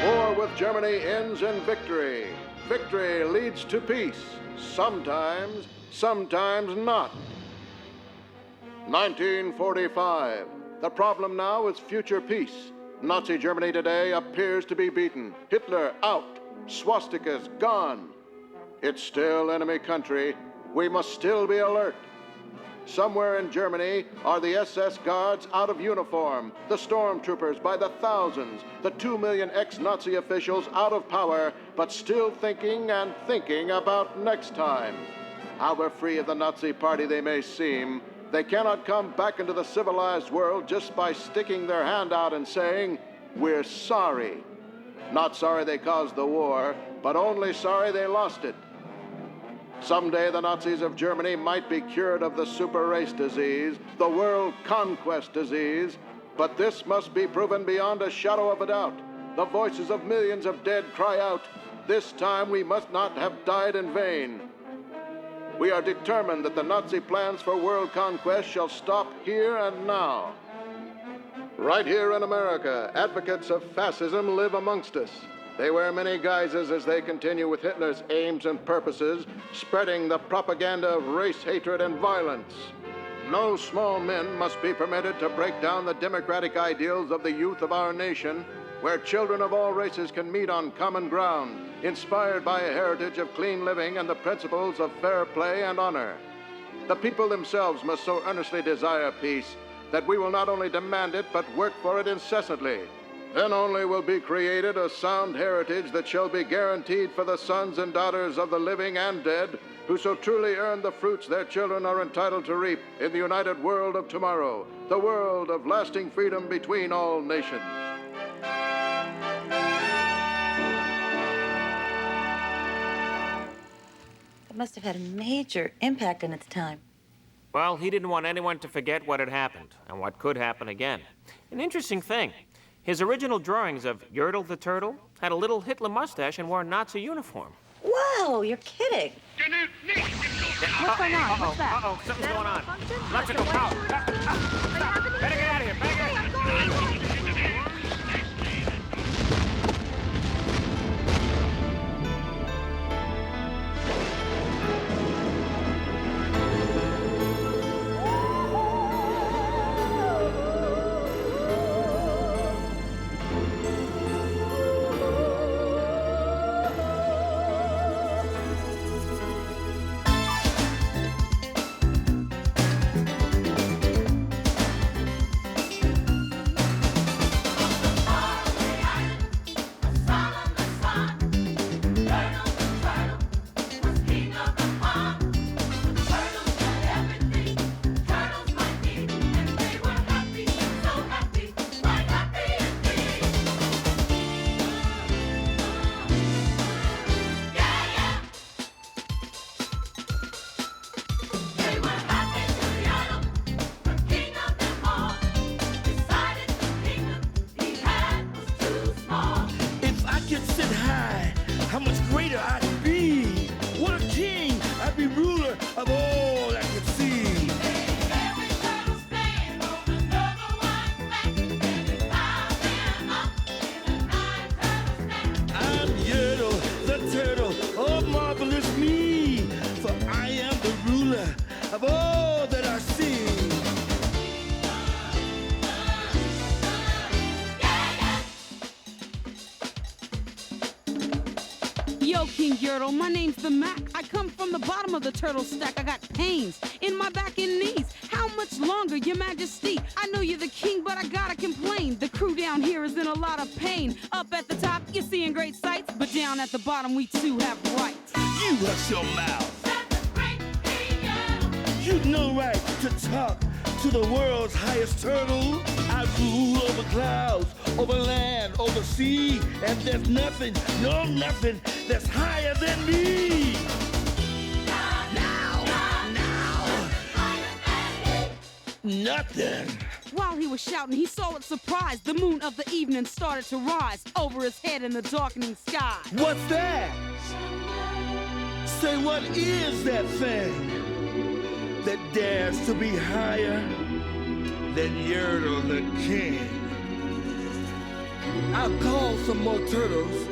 War with Germany ends in victory. Victory leads to peace. Sometimes, sometimes not. 1945. The problem now is future peace. Nazi Germany today appears to be beaten. Hitler out. Swastikas gone. It's still enemy country. We must still be alert. Somewhere in Germany are the SS guards out of uniform, the stormtroopers by the thousands, the 2 million ex-Nazi officials out of power, but still thinking and thinking about next time. However free of the Nazi party they may seem, they cannot come back into the civilized world just by sticking their hand out and saying, "We're sorry." Not sorry they caused the war, but only sorry they lost it. Someday the Nazis of Germany might be cured of the super race disease, the world conquest disease, but this must be proven beyond a shadow of a doubt. The voices of millions of dead cry out, this time we must not have died in vain. We are determined that the Nazi plans for world conquest shall stop here and now. Right here in America, advocates of fascism live amongst us. They wear many guises as they continue with Hitler's aims and purposes, spreading the propaganda of race hatred and violence. No small men must be permitted to break down the democratic ideals of the youth of our nation, where children of all races can meet on common ground, inspired by a heritage of clean living and the principles of fair play and honor. The people themselves must so earnestly desire peace that we will not only demand it, but work for it incessantly. Then only will be created a sound heritage that shall be guaranteed for the sons and daughters of the living and dead, who so truly earn the fruits their children are entitled to reap in the united world of tomorrow, the world of lasting freedom between all nations. It must have had a major impact on its time. Well, he didn't want anyone to forget what had happened and what could happen again. An interesting thing, his original drawings of Yertle the Turtle had a little Hitler mustache and wore a Nazi uniform. Whoa, you're kidding. What's going on? What's that? Uh-oh, something's going on. Electrical power. Stop. Better get out of here. Better get out of here. Yo, King Yertle, my name's the Mac. I come from the bottom of the turtle stack. I got pains in my back and knees. How much longer, Your Majesty? I know you're the king, but I gotta complain. The crew down here is in a lot of pain. Up at the top, you're seeing great sights, but down at the bottom, we too have rights. You hush your mouth. You've no right to talk to the world's highest turtle. I rule over clouds, over land, over sea, and there's nothing, no nothing that's higher than me. Nothing. While he was shouting, he saw with surprise the moon of the evening started to rise over his head in the darkening sky. What's that? Say, what is that thing that dares to be higher than Yertle the king? I'll call some more turtles,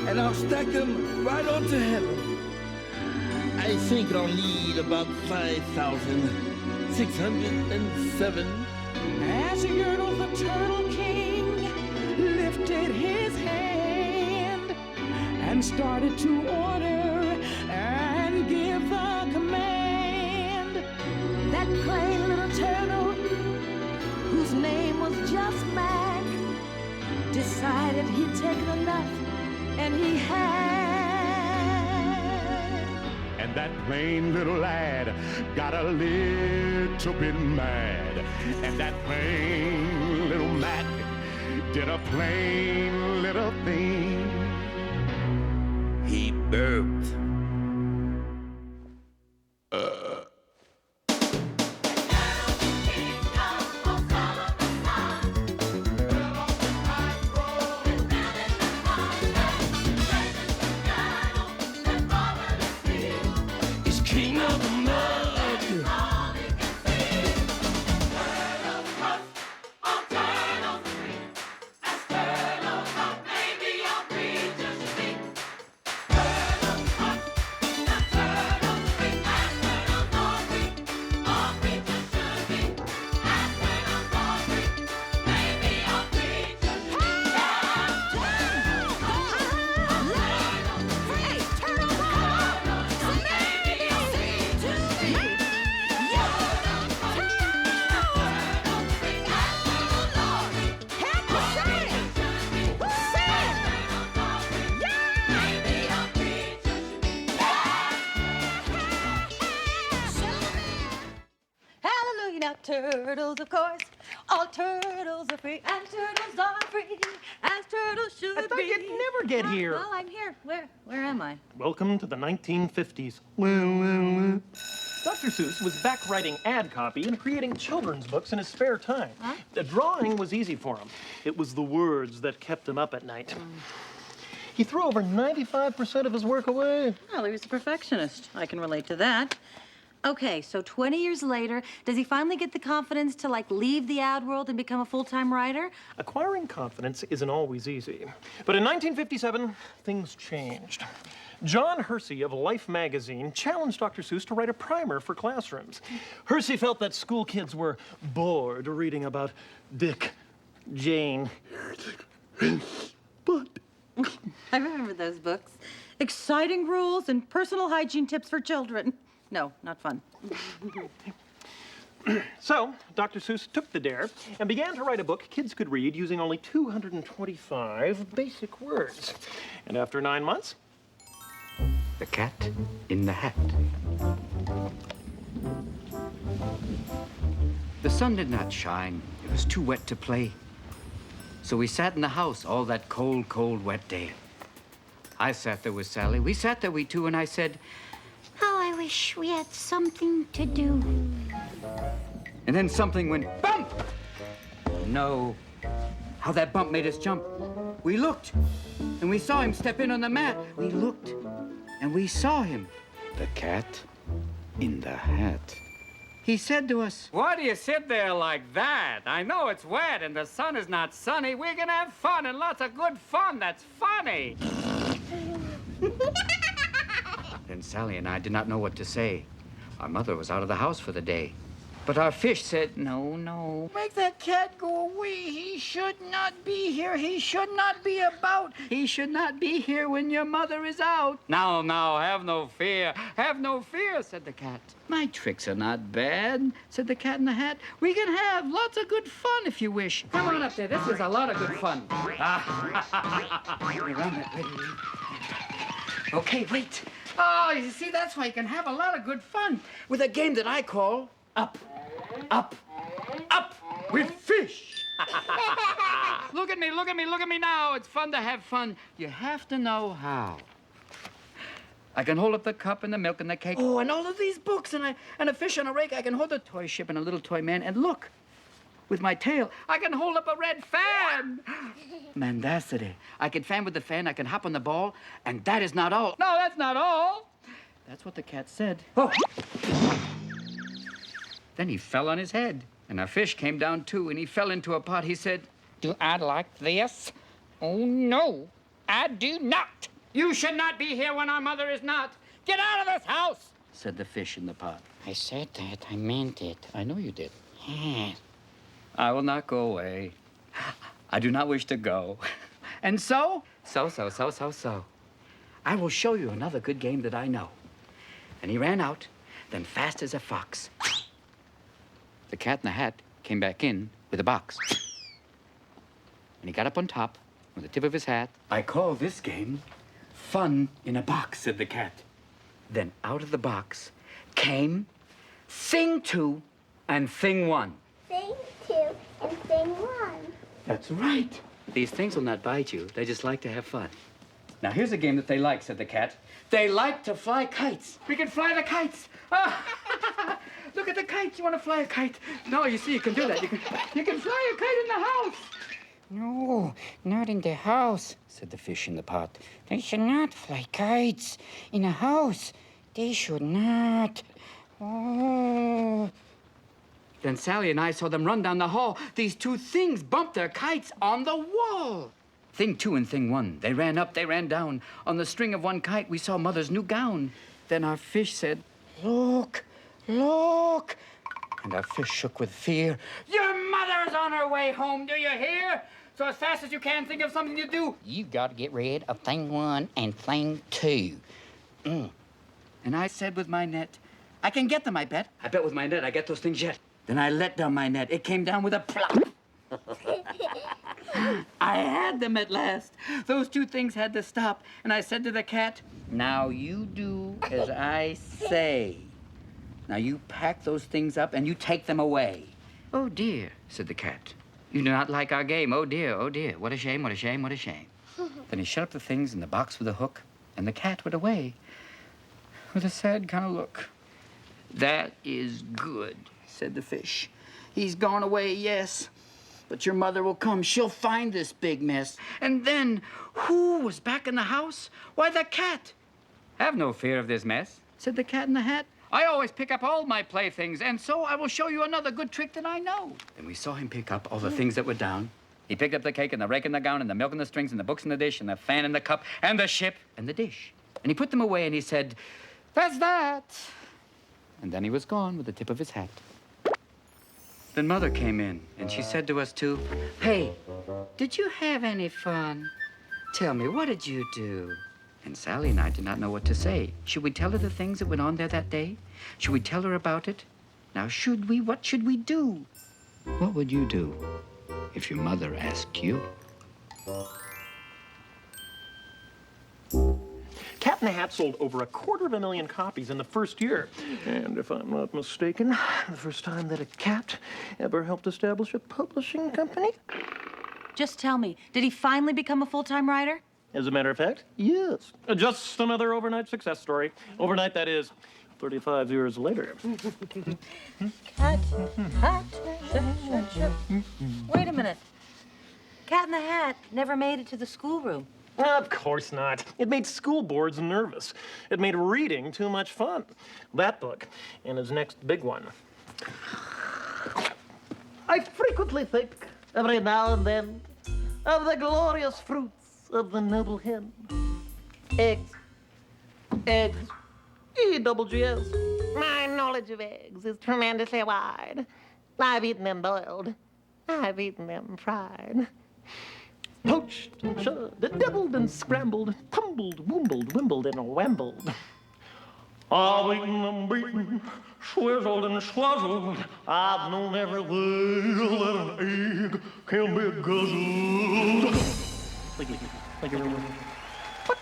and I'll stack them right onto heaven. I think I'll need about 5,607. As Yertle the Turtle King lifted his hand and started to order and give the command, that plain little turtle, whose name was just Mac, decided he'd taken enough, and he had. And that plain little lad got a little bit mad. And that plain little Mac did a plain little thing. He burped. free, now turtles, of course. All turtles are free, and turtles are free, as turtles should be. I thought you'd never get here. Well, I'm here. Where am I? Welcome to the 1950s. Dr. Seuss was back writing ad copy and creating children's books in his spare time. Huh? The drawing was easy for him. It was the words that kept him up at night. He threw over 95% of his work away. Well, he was a perfectionist. I can relate to that. Okay, so 20 years later, does he finally get the confidence to, like, leave the ad world and become a full-time writer? Acquiring confidence isn't always easy. But in 1957, things changed. John Hersey of Life magazine challenged Dr. Seuss to write a primer for classrooms. Hersey felt that school kids were bored reading about Dick, Jane, but... I remember those books. Exciting rules and personal hygiene tips for children. No, not fun. So, Dr. Seuss took the dare and began to write a book kids could read using only 225 basic words. And after 9 months... The Cat in the Hat. The sun did not shine. It was too wet to play. So we sat in the house all that cold, cold, wet day. I sat there with Sally. We sat there, we two, and I said, Oh, I wish we had something to do. and then something went bump! No. How that bump made us jump. We looked, and we saw him step in on the mat. We looked, and we saw him. The Cat in the Hat. He said to us, Why do you sit there like that? I know it's wet and the sun is not sunny. We're gonna have fun and lots of good fun. That's funny. Then Sally and I did not know what to say. Our mother was out of the house for the day. But our fish said, No, no. Make that cat go away. He should not be here. He should not be about. He should not be here when your mother is out. Now, have no fear. Have no fear, said the cat. My tricks are not bad, said the Cat in the Hat. We can have lots of good fun if you wish. Come on up there. This is a lot of good fun. Okay, wait. Oh, you see, that's why you can have a lot of good fun with a game that I call Up, Up, Up with Fish. Look at me, look at me, look at me now. It's fun to have fun. You have to know how. I can hold up the cup and the milk and the cake. Oh, and all of these books and a fish on a rake. I can hold a toy ship and a little toy man. And look, with my tail, I can hold up a red fan. Mendacity. I can fan with the fan. I can hop on the ball. And that is not all. No, that's not all. That's what the cat said. Oh. Then he fell on his head. And our fish came down too. And he fell into a pot. He said, Do I like this? Oh, no, I do not. You should not be here when our mother is not. Get out of this house, said the fish in the pot. I said that. I meant it. I know you did. Yes. I will not go away. I do not wish to go. And so, I will show you another good game that I know. And he ran out, then fast as a fox. The Cat in the Hat came back in with a box. And he got up on top with the tip of his hat. I call this game Fun in a Box, said the cat. Then out of the box came Thing 2 and Thing 1. Thing 2 and Thing 1. That's right. These things will not bite you. They just like to have fun. Now, here's a game that they like, said the cat. They like to fly kites. We can fly the kites. Look at the kites. You want to fly a kite? No, you see, you can do that. You can fly a kite in the house. No, not in the house, said the fish in the pot. They should not fly kites in a house. They should not. Oh. Then Sally and I saw them run down the hall. These two things bumped their kites on the wall. Thing 2 and Thing 1. They ran up, they ran down. On the string of one kite, we saw Mother's new gown. Then our fish said, Look, look. And our fish shook with fear. Your mother's on her way home, do you hear? So as fast as you can, think of something to do. You've got to get rid of Thing 1 and Thing 2. And I said with my net, I can get them, I bet. I bet with my net I get those things yet. Then I let down my net. It came down with a plop. I had them at last. Those two things had to stop. And I said to the cat, Now you do as I say. Now you pack those things up and you take them away. Oh, dear, said the cat. You do not like our game. Oh, dear, oh, dear. What a shame, what a shame, what a shame. Then he shut up the things in the box with a hook, and the cat went away with a sad kind of look. That is good, said the fish. He's gone away, yes. But your mother will come. She'll find this big mess. And then, who was back in the house? Why, the cat. Have no fear of this mess, said the Cat in the Hat. I always pick up all my playthings, and so I will show you another good trick that I know. And we saw him pick up all the things that were down. He picked up the cake and the rake and the gown and the milk and the strings and the books and the dish and the fan and the cup and the ship and the dish. And he put them away and he said, "That's that." And then he was gone with the tip of his hat. Then Mother came in and she said to us two, "Hey, did you have any fun? Tell me, what did you do?" And Sally and I did not know what to say. Should we tell her the things that went on there that day? Should we tell her about it? Now, should we? What should we do? What would you do if your mother asked you? Cat in the Hat sold over 250,000 copies in the first year. And if I'm not mistaken, the first time that a cat ever helped establish a publishing company. Just tell me, did he finally become a full-time writer? As a matter of fact, yes. Just another overnight success story. Overnight, that is, 35 years later. Cat, Wait a minute. Cat in the Hat never made it to the schoolroom. Of course not. It made school boards nervous. It made reading too much fun. That book and his next big one. I frequently think, every now and then, of the glorious fruits of the noble hen. Eggs. Eggs. E-double-G-S. My knowledge of eggs is tremendously wide. I've eaten them boiled. I've eaten them fried. Poached and shirred, deviled and scrambled, tumbled, woombled, wimbled, and wambled. I've eaten them beaten, swizzled and swazzled. I've known every way that an egg can be guzzled. But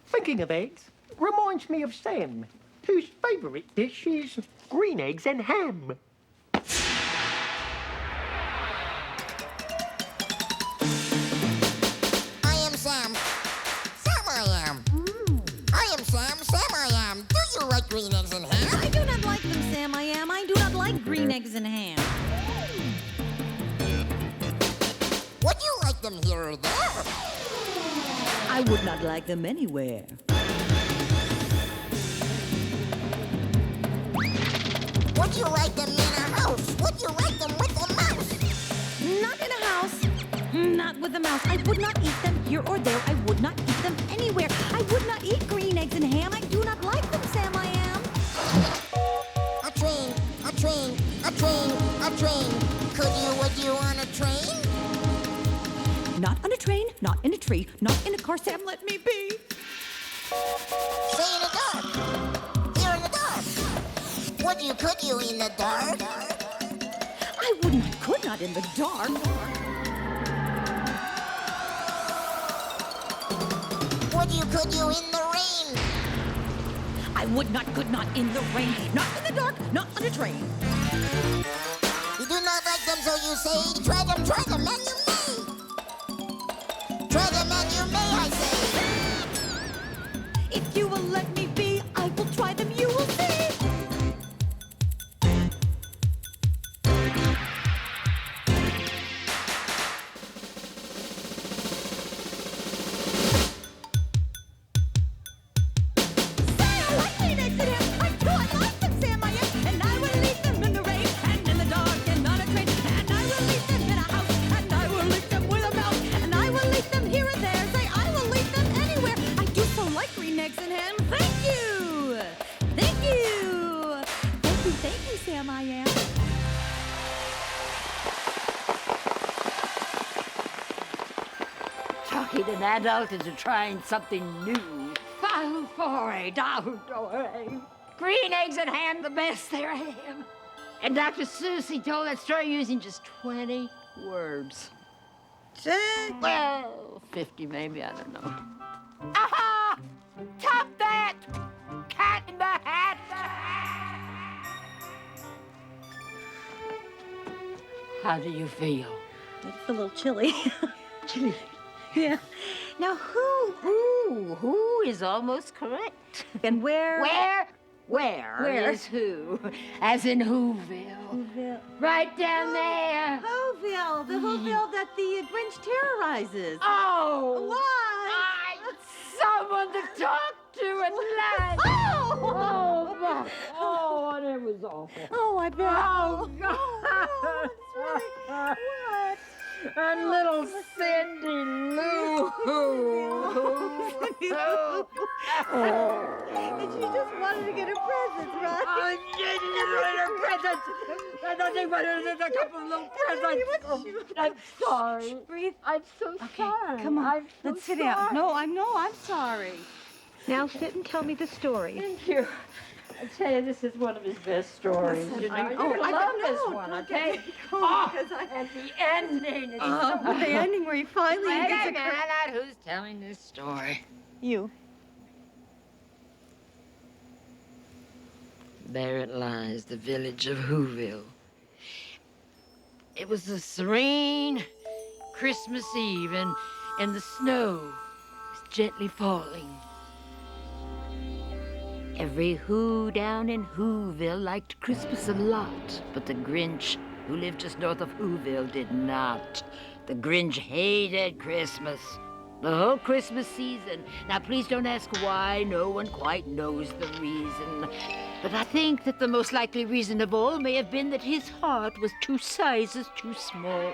thinking of eggs reminds me of Sam, whose favorite dish is green eggs and ham. Green eggs and ham? I do not like them, Sam. I do not like green eggs and ham. Would you like them here or there? I would not like them anywhere. Would you like them in a house? Would you like them with a mouse? Not in a house. Not with a mouse. I would not eat them here or there. I would not eat them anywhere. I would not eat green eggs and ham. I do not like them, Sam. A train. Would you on a train? Not on a train, not in a tree, not in a car, Sam, let me be. Stay in the dark. Here in the dark. Could you in the dark? I could not in the dark. Could you in the rain? I could not in the rain, not in the dark, not on a train. You do not like them, so you say, try them, and you may. Try them, and you may, I say. If you will let me be, I will try them, you will see. An adult into trying something new. Green eggs and ham, the best there am. And Dr. Seuss, he told that story using just 20 words. Well, 50 maybe, I don't know. Aha! Top that! Cat in the Hat! How do you feel? It's a little chilly. Chilly. Yeah. Now, who is almost correct? And where? Where is who? As in Whoville. Whoville. Right down there. Whoville, the Whoville that the Grinch terrorizes. Oh! What? Someone to talk to at last. Oh, it was awful. Oh, I bet. Oh, God. Oh, that's right. What? And little Cindy Lou. And she just wanted to get her presents, right? I didn't get her presents. I thought they wanted a couple of little presents. I'm sorry. Breathe. I'm so sorry. Come on. I'm so Let's sit sorry. down. No, I'm sorry. Now sit and tell me the story. Thank you. I tell you, this is one of his best stories. Listen, You know, I love this know. one, Don't okay? get me going, And the ending is the ending where he finally Wait gets a minute, who's telling this story? You. There it lies, the village of Whoville. It was a serene Christmas Eve, and the snow was gently falling. Every Who down in Whoville liked Christmas a lot, but the Grinch, who lived just north of Whoville, did not. The Grinch hated Christmas. The whole Christmas season. Now, please don't ask why. No one quite knows the reason. But I think that the most likely reason of all may have been that his heart was 2 sizes too small.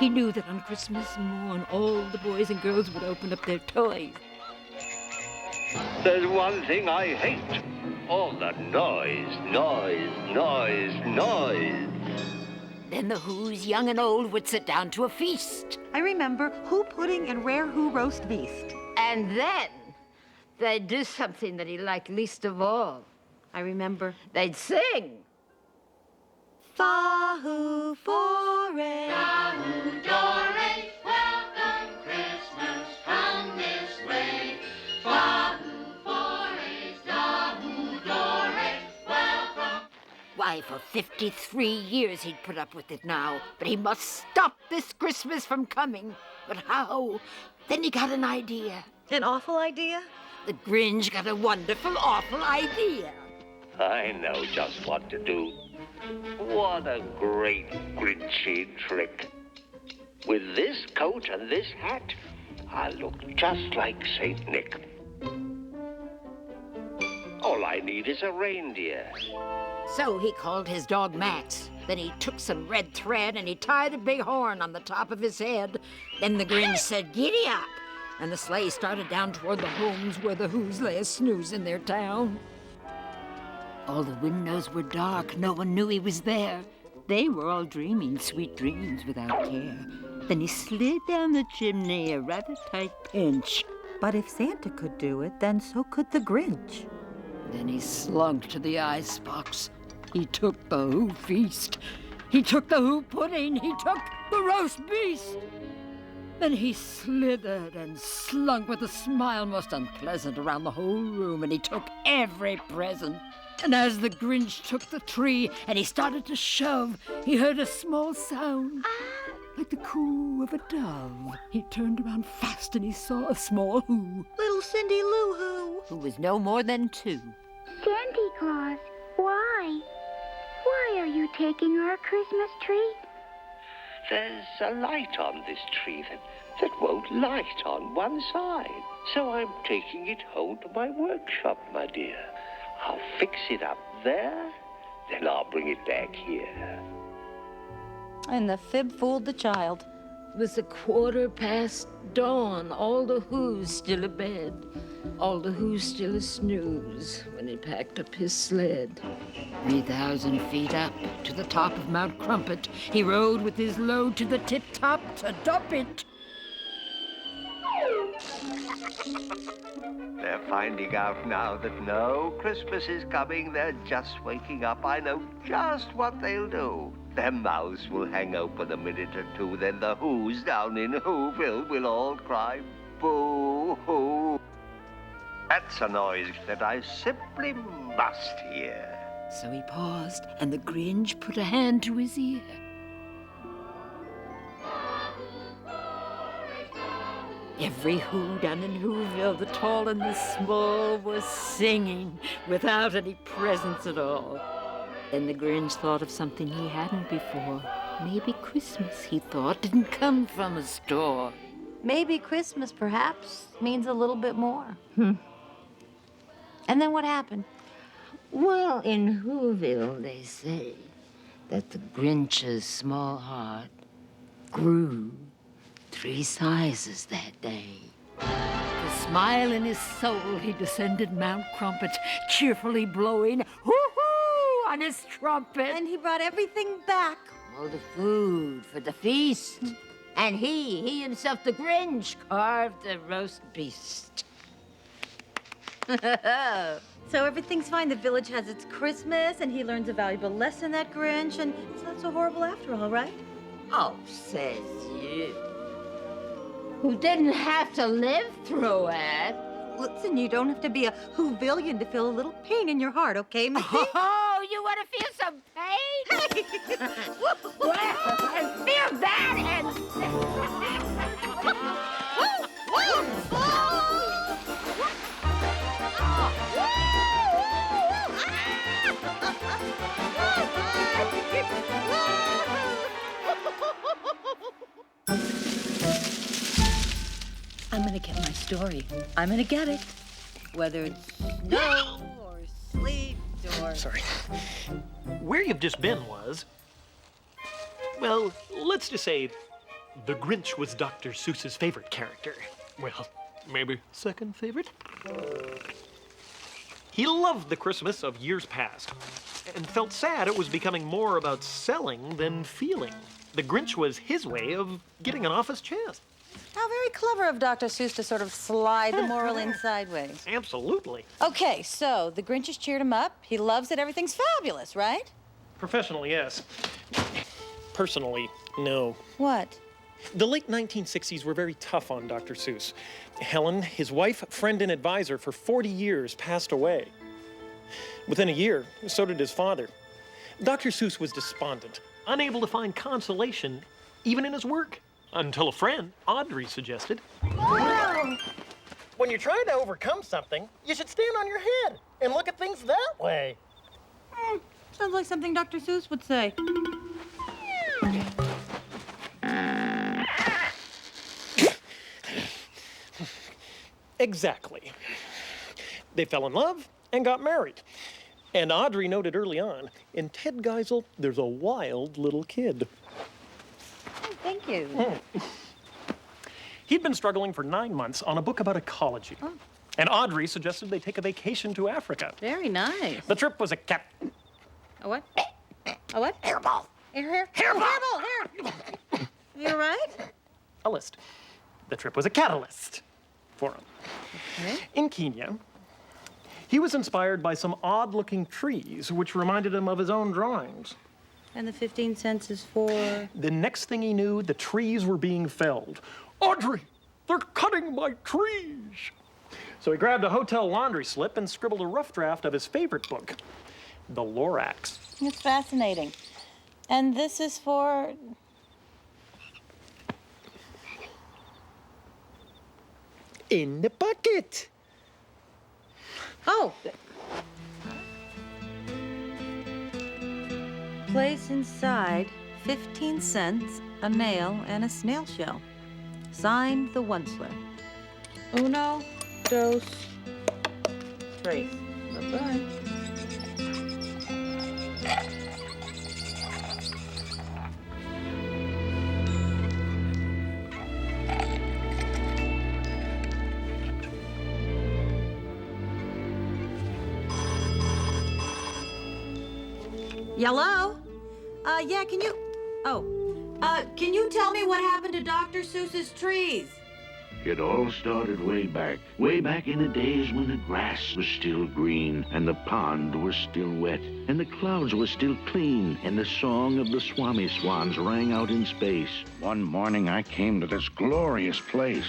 He knew that on Christmas morn, all the boys and girls would open up their toys. There's one thing I hate. All that noise, noise, noise, noise. Then the Who's, young and old, would sit down to a feast. I remember Who pudding and rare Who roast beast. And then they'd do something that he liked least of all. I remember. They'd sing. Fa-hoo foray. Fa-hoo doray, welcome Christmas, come this way. Fa-hoo foray, da-hoo doray, welcome. Why, for 53 years he'd put up with it now. But he must stop this Christmas from coming. But how? Then he got an idea. An awful idea? The Grinch got a wonderful, awful idea. I know just what to do. What a great Grinchy trick. With this coat and this hat, I'll look just like Saint Nick. All I need is a reindeer. So he called his dog Max. Then he took some red thread and he tied a big horn on the top of his head. Then the Grinch said, "Giddy up!" And the sleigh started down toward the homes where the Who's lay a snooze in their town. All the windows were dark. No one knew he was there. They were all dreaming sweet dreams without care. Then he slid down the chimney, a rather tight pinch. But if Santa could do it, then so could the Grinch. Then he slunk to the icebox. He took the Who feast. He took the Who pudding. He took the roast beast. Then he slithered and slunk with a smile most unpleasant around the whole room, and he took every present. And as the Grinch took the tree and he started to shove, he heard a small sound, like the coo of a dove. He turned around fast and he saw a small Who. Little Cindy Lou Who was no more than 2. Santa Claus, why? Why are you taking our Christmas tree? There's a light on this tree that won't light on one side. So I'm taking it home to my workshop, my dear. I'll fix it up there, then I'll bring it back here. And the fib fooled the child. It was 1/4 dawn, all the Who's still abed, all the Who's still a snooze when he packed up his sled. 3,000 feet up to the top of Mount Crumpet, he rode with his load to the tip-top to dump it. They're finding out now that no Christmas is coming. They're just waking up. I know just what they'll do. Their mouths will hang open a minute or two. Then the Who's down in Whoville will all cry, boo-hoo. That's a noise that I simply must hear. So he paused, and the Grinch put a hand to his ear. Every who down in Whoville, the tall and the small, was singing without any presents at all. Then the Grinch thought of something he hadn't before. Maybe Christmas, he thought, didn't come from a store. Maybe Christmas, perhaps, means a little bit more. And then what happened? Well, in Whoville, they say that the Grinch's small heart grew 3 sizes that day. With a smile in his soul, he descended Mount Crumpet, cheerfully blowing hoo-hoo on his trumpet. And he brought everything back. All the food for the feast. And he himself, the Grinch, carved the roast beast. So everything's fine. The village has its Christmas, and he learns a valuable lesson, that Grinch, and it's not so horrible after all, right? Oh, says you, who didn't have to live through it. Listen, you don't have to be a Whovillian to feel a little pain in your heart, okay, Missy? Oh, you want to feel some pain? Well, and feel that and... I'm gonna get my story. I'm gonna get it. Whether it's snow or sleet or... Sorry. Where you've just been was... Well, let's just say the Grinch was Dr. Seuss's favorite character. Well, maybe second favorite? He loved the Christmas of years past and felt sad it was becoming more about selling than feeling. The Grinch was his way of getting it off his chest. How very clever of Dr. Seuss to sort of slide the moral in sideways. Absolutely. Okay, so the Grinch has cheered him up. He loves it. Everything's fabulous, right? Professionally, yes. Personally, no. What? The late 1960s were very tough on Dr. Seuss. Helen, his wife, friend, and advisor for 40 years, passed away. Within a year, so did his father. Dr. Seuss was despondent, unable to find consolation even in his work. Until a friend, Audrey, suggested, Wow. when you're trying to overcome something, you should stand on your head and look at things that way. Sounds like something Dr. Seuss would say. Exactly. They fell in love and got married. And Audrey noted early on, in Ted Geisel, there's a wild little kid. Thank you. He'd been struggling for 9 months on a book about ecology. Oh. And Audrey suggested they take a vacation to Africa. Very nice. The trip was a A what? A what? Hairball. Hairball. Hair. You all right? A list. The trip was a catalyst for him. Okay. In Kenya, he was inspired by some odd-looking trees, which reminded him of his own drawings. And the 15 cents is for... The next thing he knew, the trees were being felled. Audrey, they're cutting my trees. So he grabbed a hotel laundry slip and scribbled a rough draft of his favorite book, The Lorax. It's fascinating. And this is for... In the bucket. Oh! Place inside 15 cents, a nail, and a snail shell. Signed, the Onceler. Uno, dos, tres. Bye-bye. Hello? Yeah, can you... can you tell me what happened to Dr. Seuss's trees? It all started way back in the days when the grass was still green, and the pond was still wet, and the clouds were still clean, and the song of the Swami swans rang out in space. One morning I came to this glorious place.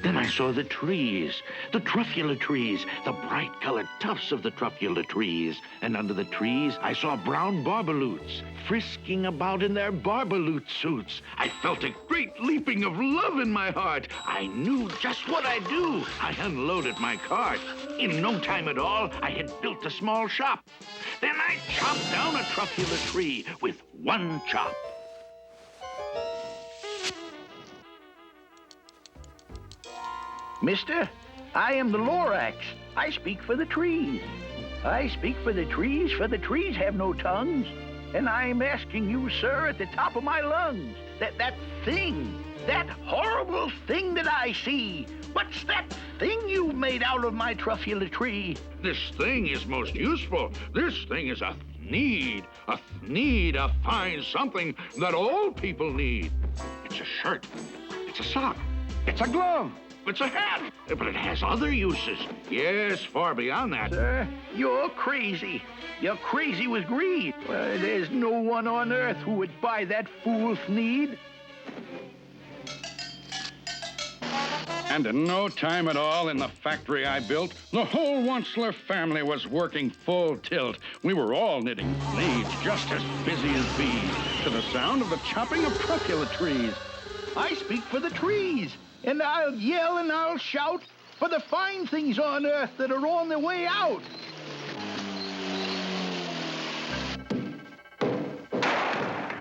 Then I saw the trees, the truffula trees, the bright-colored tufts of the truffula trees, and under the trees I saw brown barbaloots, frisking about in their barbaloot suits. I felt a great leaping of love in my heart. I knew knew just what I'd do. I unloaded my cart. In no time at all, I had built a small shop. Then I chopped down a truffula tree with one chop. Mister, I am the Lorax. I speak for the trees. I speak for the trees have no tongues. And I'm asking you, sir, at the top of my lungs, that thing, that horrible thing that I see, what's that thing you made out of my truffula tree? This thing is most useful. This thing is a need, a fine something that all people need. It's a shirt, it's a sock, it's a glove, it's a hat, but it has other uses. Yes, far beyond that. Sir, you're crazy. You're crazy with greed. There's no one on earth who would buy that fool's need. And in no time at all in the factory I built, the whole Onceler family was working full tilt. We were all knitting blades just as busy as bees, to the sound of the chopping of truffula trees. I speak for the trees, and I'll yell and I'll shout for the fine things on earth that are on their way out.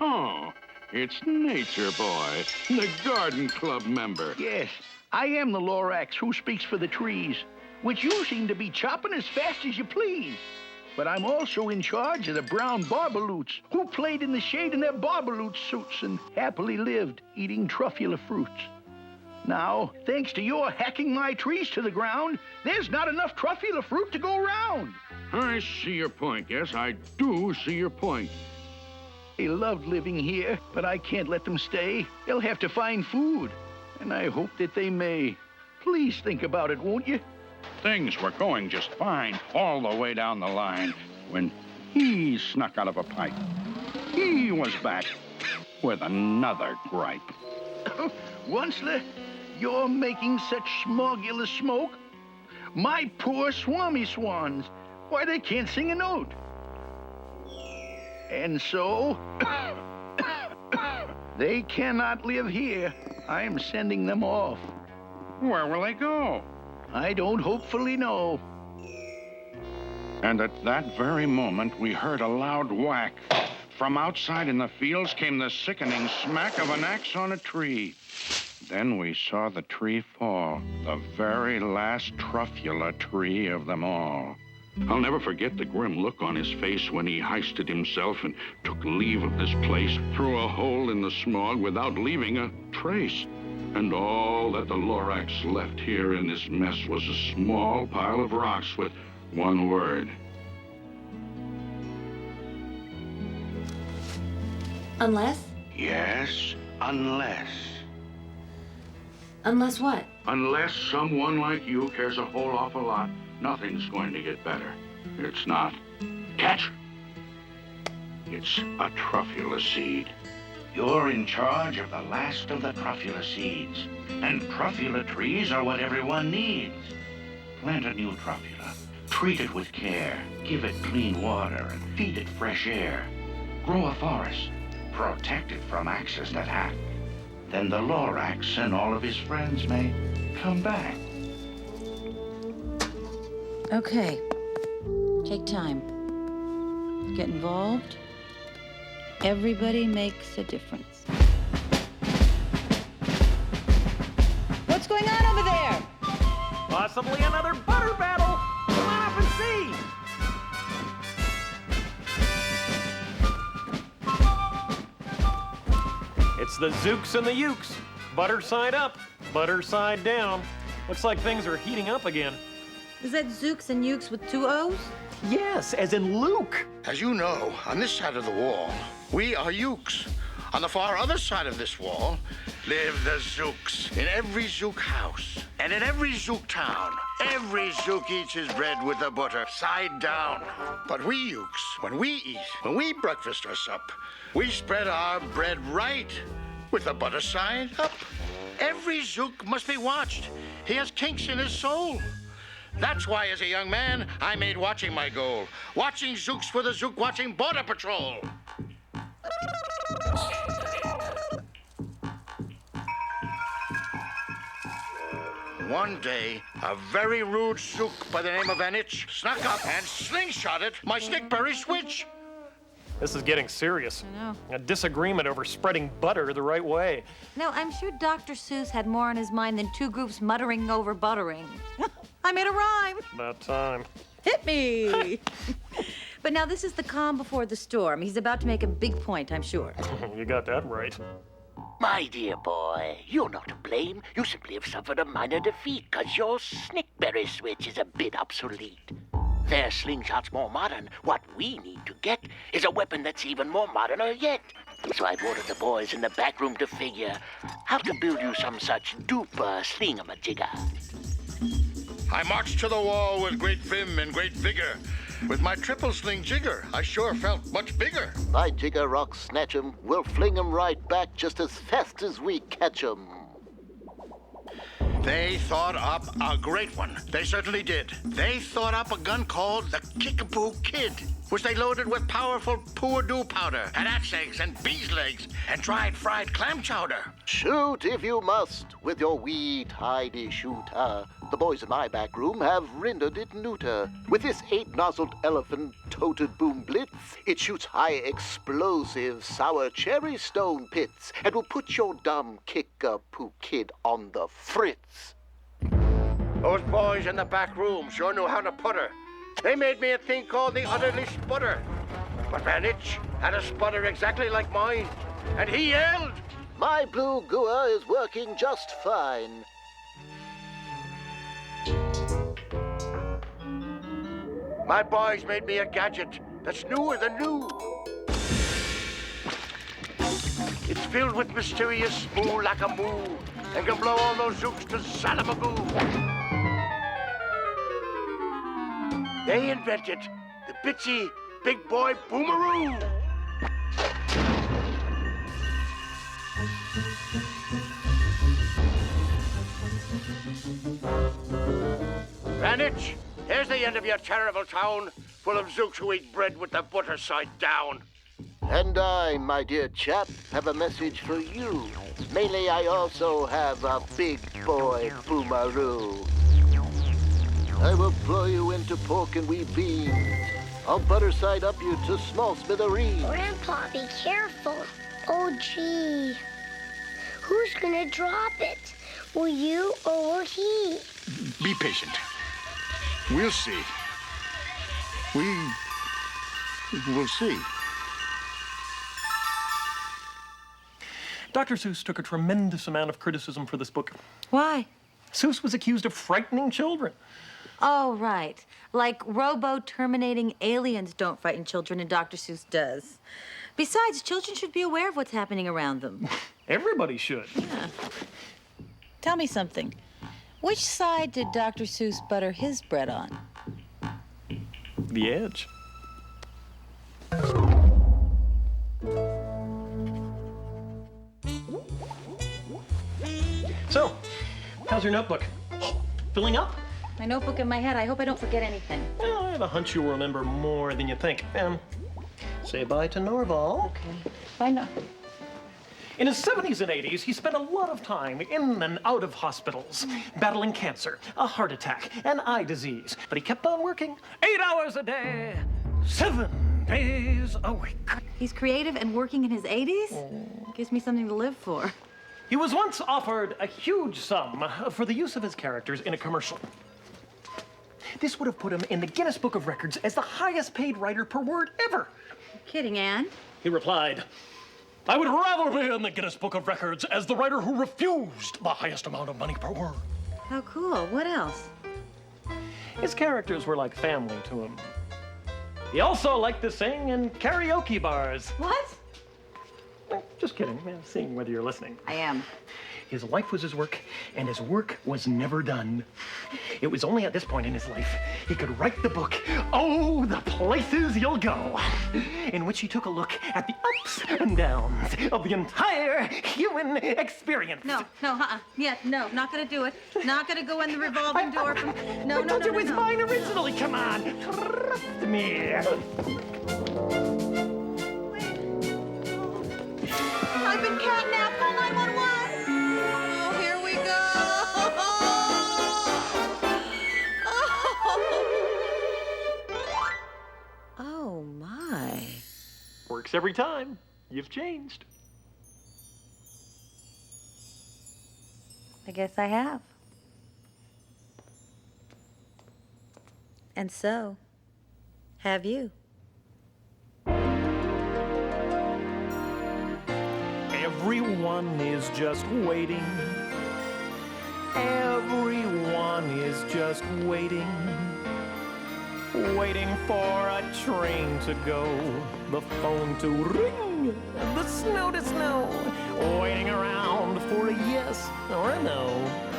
Oh, it's Nature Boy, the Garden Club member. Yes, I am the Lorax who speaks for the trees, which you seem to be chopping as fast as you please. But I'm also in charge of the brown barbaloots, who played in the shade in their barbaloot suits and happily lived eating truffula fruits. Now, thanks to your hacking my trees to the ground, there's not enough truffula fruit to go around. I see your point. Yes, I do see your point. They loved living here, but I can't let them stay. They'll have to find food, and I hope that they may. Please think about it, won't you? Things were going just fine all the way down the line when he snuck out of a pipe. He was back with another gripe. Onceler, you're making such smogulous smoke. My poor swami swans, why, they can't sing a note. And so, they cannot live here. I'm sending them off. Where will they go? I don't hopefully know. And at that very moment, we heard a loud whack. From outside in the fields came the sickening smack of an axe on a tree. Then we saw the tree fall, the very last truffula tree of them all. I'll never forget the grim look on his face when he hoisted himself and took leave of this place through a hole in the smog without leaving a trace. And all that the Lorax left here in this mess was a small pile of rocks with one word. Unless? Yes, unless. Unless what? Unless someone like you cares a whole awful lot, nothing's going to get better. It's not. Catch! It's a truffula seed. You're in charge of the last of the truffula seeds. And truffula trees are what everyone needs. Plant a new truffula. Treat it with care. Give it clean water and feed it fresh air. Grow a forest. Protect it from axes that hack. Then the Lorax and all of his friends may come back. Okay. Take time. Get involved. Everybody makes a difference. What's going on over there? Possibly another butter battle. Come on up and see. It's the Zooks and the Ukes. Butter side up, butter side down. Looks like things are heating up again. Is that Zooks and Ukes with 2 O's? Yes, as in Luke. As you know, on this side of the wall, we are Ukes. On the far other side of this wall live the Zooks. In every Zook house and in every Zook town, every Zook eats his bread with the butter side down. But we Ukes, when we eat, when we breakfast or sup, we spread our bread right with the butter side up. Every Zook must be watched. He has kinks in his soul. That's why, as a young man, I made watching my goal. Watching Zooks for the Zook Watching Border Patrol. One day, a very rude Zook by the name of Anich snuck up and slingshotted my stickberry switch. This is getting serious. I know. A disagreement over spreading butter the right way. No, I'm sure Dr. Seuss had more on his mind than two groups muttering over buttering. I made a rhyme. About time. Hit me. But now this is the calm before the storm. He's about to make a big point, I'm sure. You got that right. My dear boy, you're not to blame. You simply have suffered a minor defeat because your stickberry switch is a bit obsolete. Their slingshot's more modern. What we need to get is a weapon that's even more moderner yet. So I've ordered the boys in the back room to figure how to build you some such duper slingamajigger. I marched to the wall with great vim and great vigor. With my triple sling jigger, I sure felt much bigger. My jigger rock snatch 'em. We'll fling 'em right back just as fast as we catch 'em. They thought up a great one. They certainly did. They thought up a gun called the Kickapoo Kid, which they loaded with powerful poor-do powder and axe eggs and bees' legs and dried fried clam chowder. Shoot if you must with your wee tidy shooter. The boys in my back room have rendered it neuter. With this 8-nozzled elephant-toted boom blitz, it shoots high explosive sour cherry stone pits and will put your dumb Kickapoo Kid on the fritz. Those boys in the back room sure knew how to put her. They made me a thing called the utterly sputter. But Vanich had a sputter exactly like mine, and he yelled, "My blue gua is working just fine." My boys made me a gadget that's newer than new. It's filled with mysterious moo like a moo and can blow all those zooks to Salamagoo. They invented the Bitsy Big Boy Boomeroo. Vanich, here's the end of your terrible town, full of zooks who eat bread with the butter side down. And I, my dear chap, have a message for you. Mainly, I also have a big boy boomeroo. I will blow you into pork and wee beans. I'll butter side up you to small smithereens. Grandpa, be careful. Oh, gee. Who's gonna drop it? Will you or will he? Be patient. We'll see. We'll see. Dr. Seuss took a tremendous amount of criticism for this book. Why? Seuss was accused of frightening children. Oh, right. Like robo-terminating aliens don't frighten children, and Dr. Seuss does. Besides, children should be aware of what's happening around them. Everybody should. Yeah. Tell me something. Which side did Dr. Seuss butter his bread on? The edge. So, how's your notebook? Filling up? My notebook in my head. I hope I don't forget anything. Well, I have a hunch you'll remember more than you think. Say bye to Norval. Okay. Bye now. In his 70s and 80s, he spent a lot of time in and out of hospitals, battling cancer, a heart attack, and eye disease. But he kept on working 8 hours a day, 7 days a week. He's creative and working in his 80s? Gives me something to live for. He was once offered a huge sum for the use of his characters in a commercial. This would have put him in the Guinness Book of Records as the highest paid writer per word ever. You're kidding, Anne? He replied, "I would rather be in the Guinness Book of Records as the writer who refused the highest amount of money per word." How cool. What else? His characters were like family to him. He also liked to sing in karaoke bars. What? Just kidding. I'm seeing whether you're listening. I am. His life was his work, and his work was never done. It was only at this point in his life he could write the book, Oh, the Places You'll Go, in which he took a look at the ups and downs of the entire human experience. No, yeah, no, not gonna do it. Not gonna go in the revolving door from... No, I told you it was mine originally, come on. Trust me. I've been catnapped. Call 911. Oh, here we go. every time, you've changed. I guess I have. And so, have you. Everyone is just waiting. Everyone is just waiting. Waiting for a train to go, the phone to ring, the snow to snow. Waiting around for a yes or a no,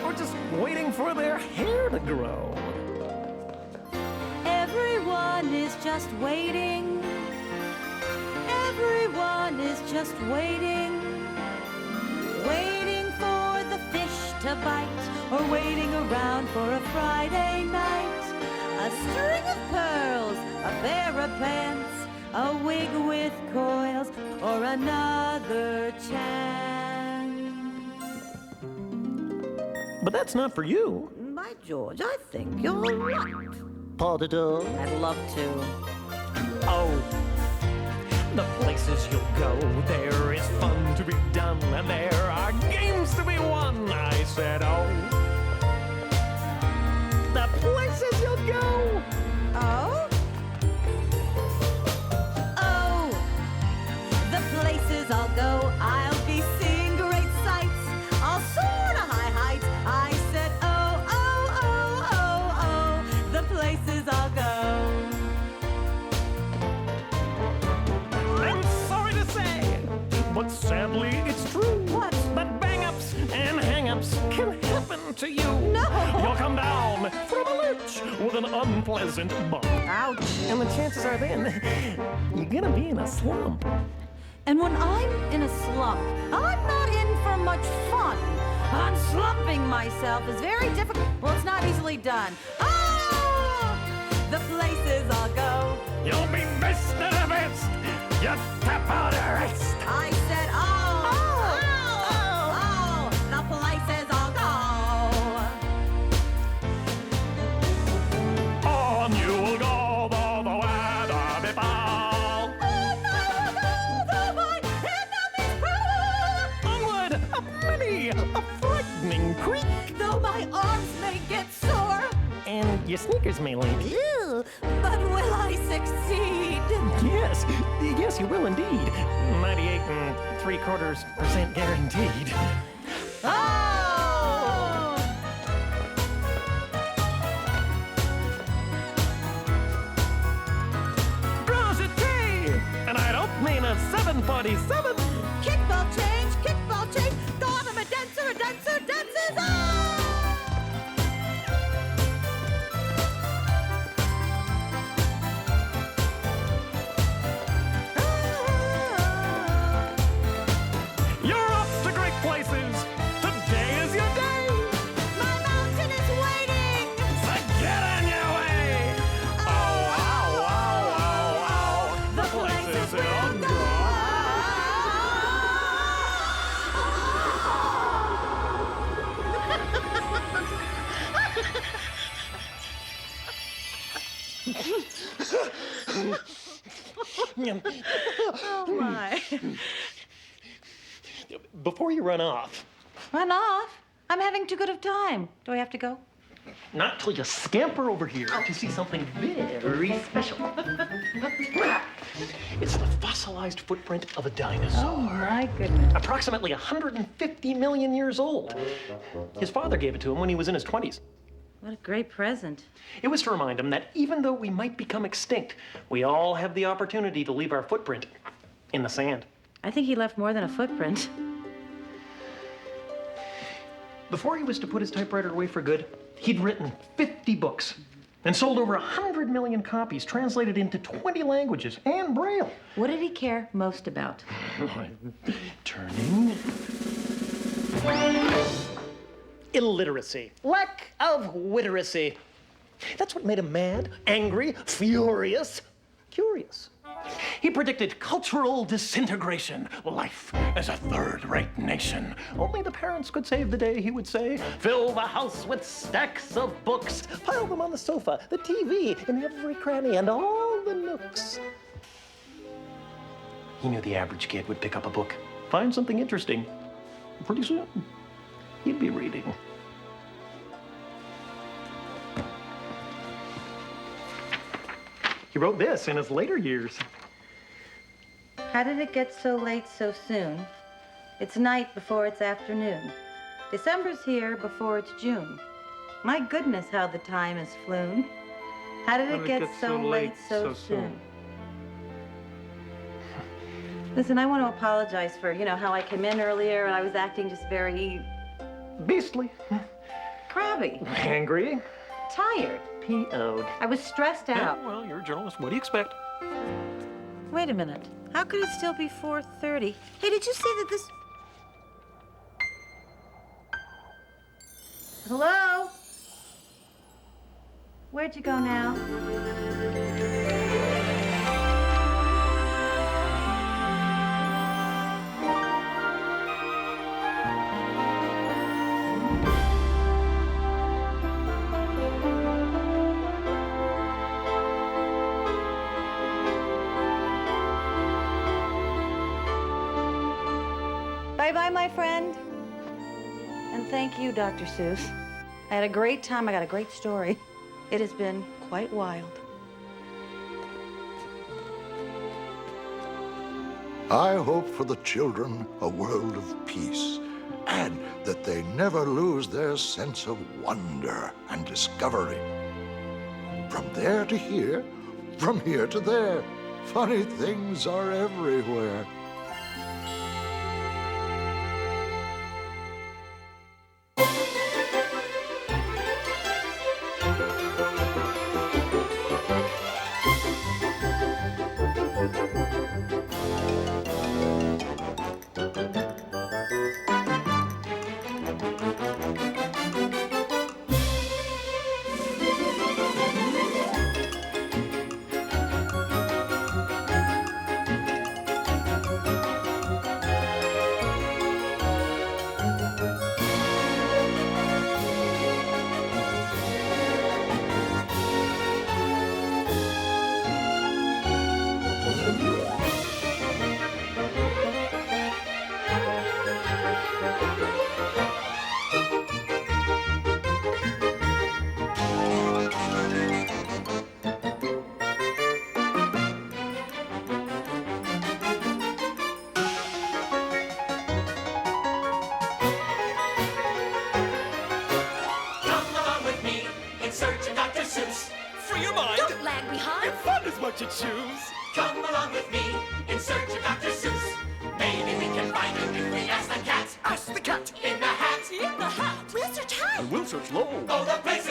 or just waiting for their hair to grow. Everyone is just waiting. Everyone is just waiting. Waiting for the fish to bite, or waiting around for a Friday night. A string of pearls, a pair of pants, a wig with coils, or another chance. But that's not for you. By George, I think you're right. Pas-de-deux. I'd love to. Oh, the places you'll go, there is fun to be done, and there are games to be won. I said, oh, the places you'll go. Oh? Oh, the places I'll go, I'll be seeing great sights. I'll soar to high heights. I said, oh, oh, oh, oh, oh, the places I'll go. I'm sorry to say, but sadly it's true. What? But bang-ups and hang-ups can happen to you. No! You'll come down from a ledge with an unpleasant bump. Ouch. And the chances are then, you're gonna be in a slump. And when I'm in a slump, I'm not in for much fun. Unslumping myself is very difficult. Well, it's not easily done. Oh, the places I'll go. You'll be best of the best. You tap out a rest. I said, oh, the places I'll go. On you will go, the weather befall. Onward, up many, a frightening creek. Though my arms may get sore. And your sneakers may leak. Ew, but will I succeed? Yes, yes, you will indeed. 98.75% guaranteed. Oh! Draws a tree, and I don't mean a 747. Kickball change, thought I'm a dancer, dances on! You're off to great places. Today is your day. My mountain is waiting! So get on your way. Oh, oh, oh, oh, oh. The places you'll go. Oh, my. Before you run off, Run off? I'm having too good of time. Do I have to go? not till you scamper over here to see something very special. It's the fossilized footprint of a dinosaur. Oh, my goodness. Approximately 150 million years old. His father gave it to him when he was in his 20s. What a great present. It was to remind him that even though we might become extinct, we all have the opportunity to leave our footprint in the sand. I think he left more than a footprint. Before he was to put his typewriter away for good, he'd written 50 books and sold over 100 million copies, translated into 20 languages and Braille. What did he care most about? Turning. Illiteracy. Lack of witeracy. That's what made him mad, angry, furious, curious. He predicted cultural disintegration, life as a third-rate nation. Only the parents could save the day, he would say. Fill the house with stacks of books. Pile them on the sofa, the TV, in every cranny, and all the nooks. He knew the average kid would pick up a book, find something interesting. Pretty soon, he'd be reading. He wrote this in his later years. How did it get so late so soon? It's night before it's afternoon. December's here before it's June. My goodness, how the time has flown. How did it get so late so soon? Listen, I want to apologize for, how I came in earlier and I was acting just very... beastly. Crabby. Angry. Tired. P.O.'d. I was stressed Yeah, out. well, you're a journalist. What do you expect? Wait a minute. How could it still be 4:30? Hey, did you see that this... Hello? Where'd you go now? Bye-bye, my friend. And thank you, Dr. Seuss. I had a great time. I got a great story. It has been quite wild. I hope for the children a world of peace, and that they never lose their sense of wonder and discovery. From there to here, from here to there, funny things are everywhere. to choose. Come along with me in search of Dr. Seuss. Maybe we can find him if we ask the cat. Ask the cat. In the hat. In the hat. We'll search high. And we'll search low. Oh, the place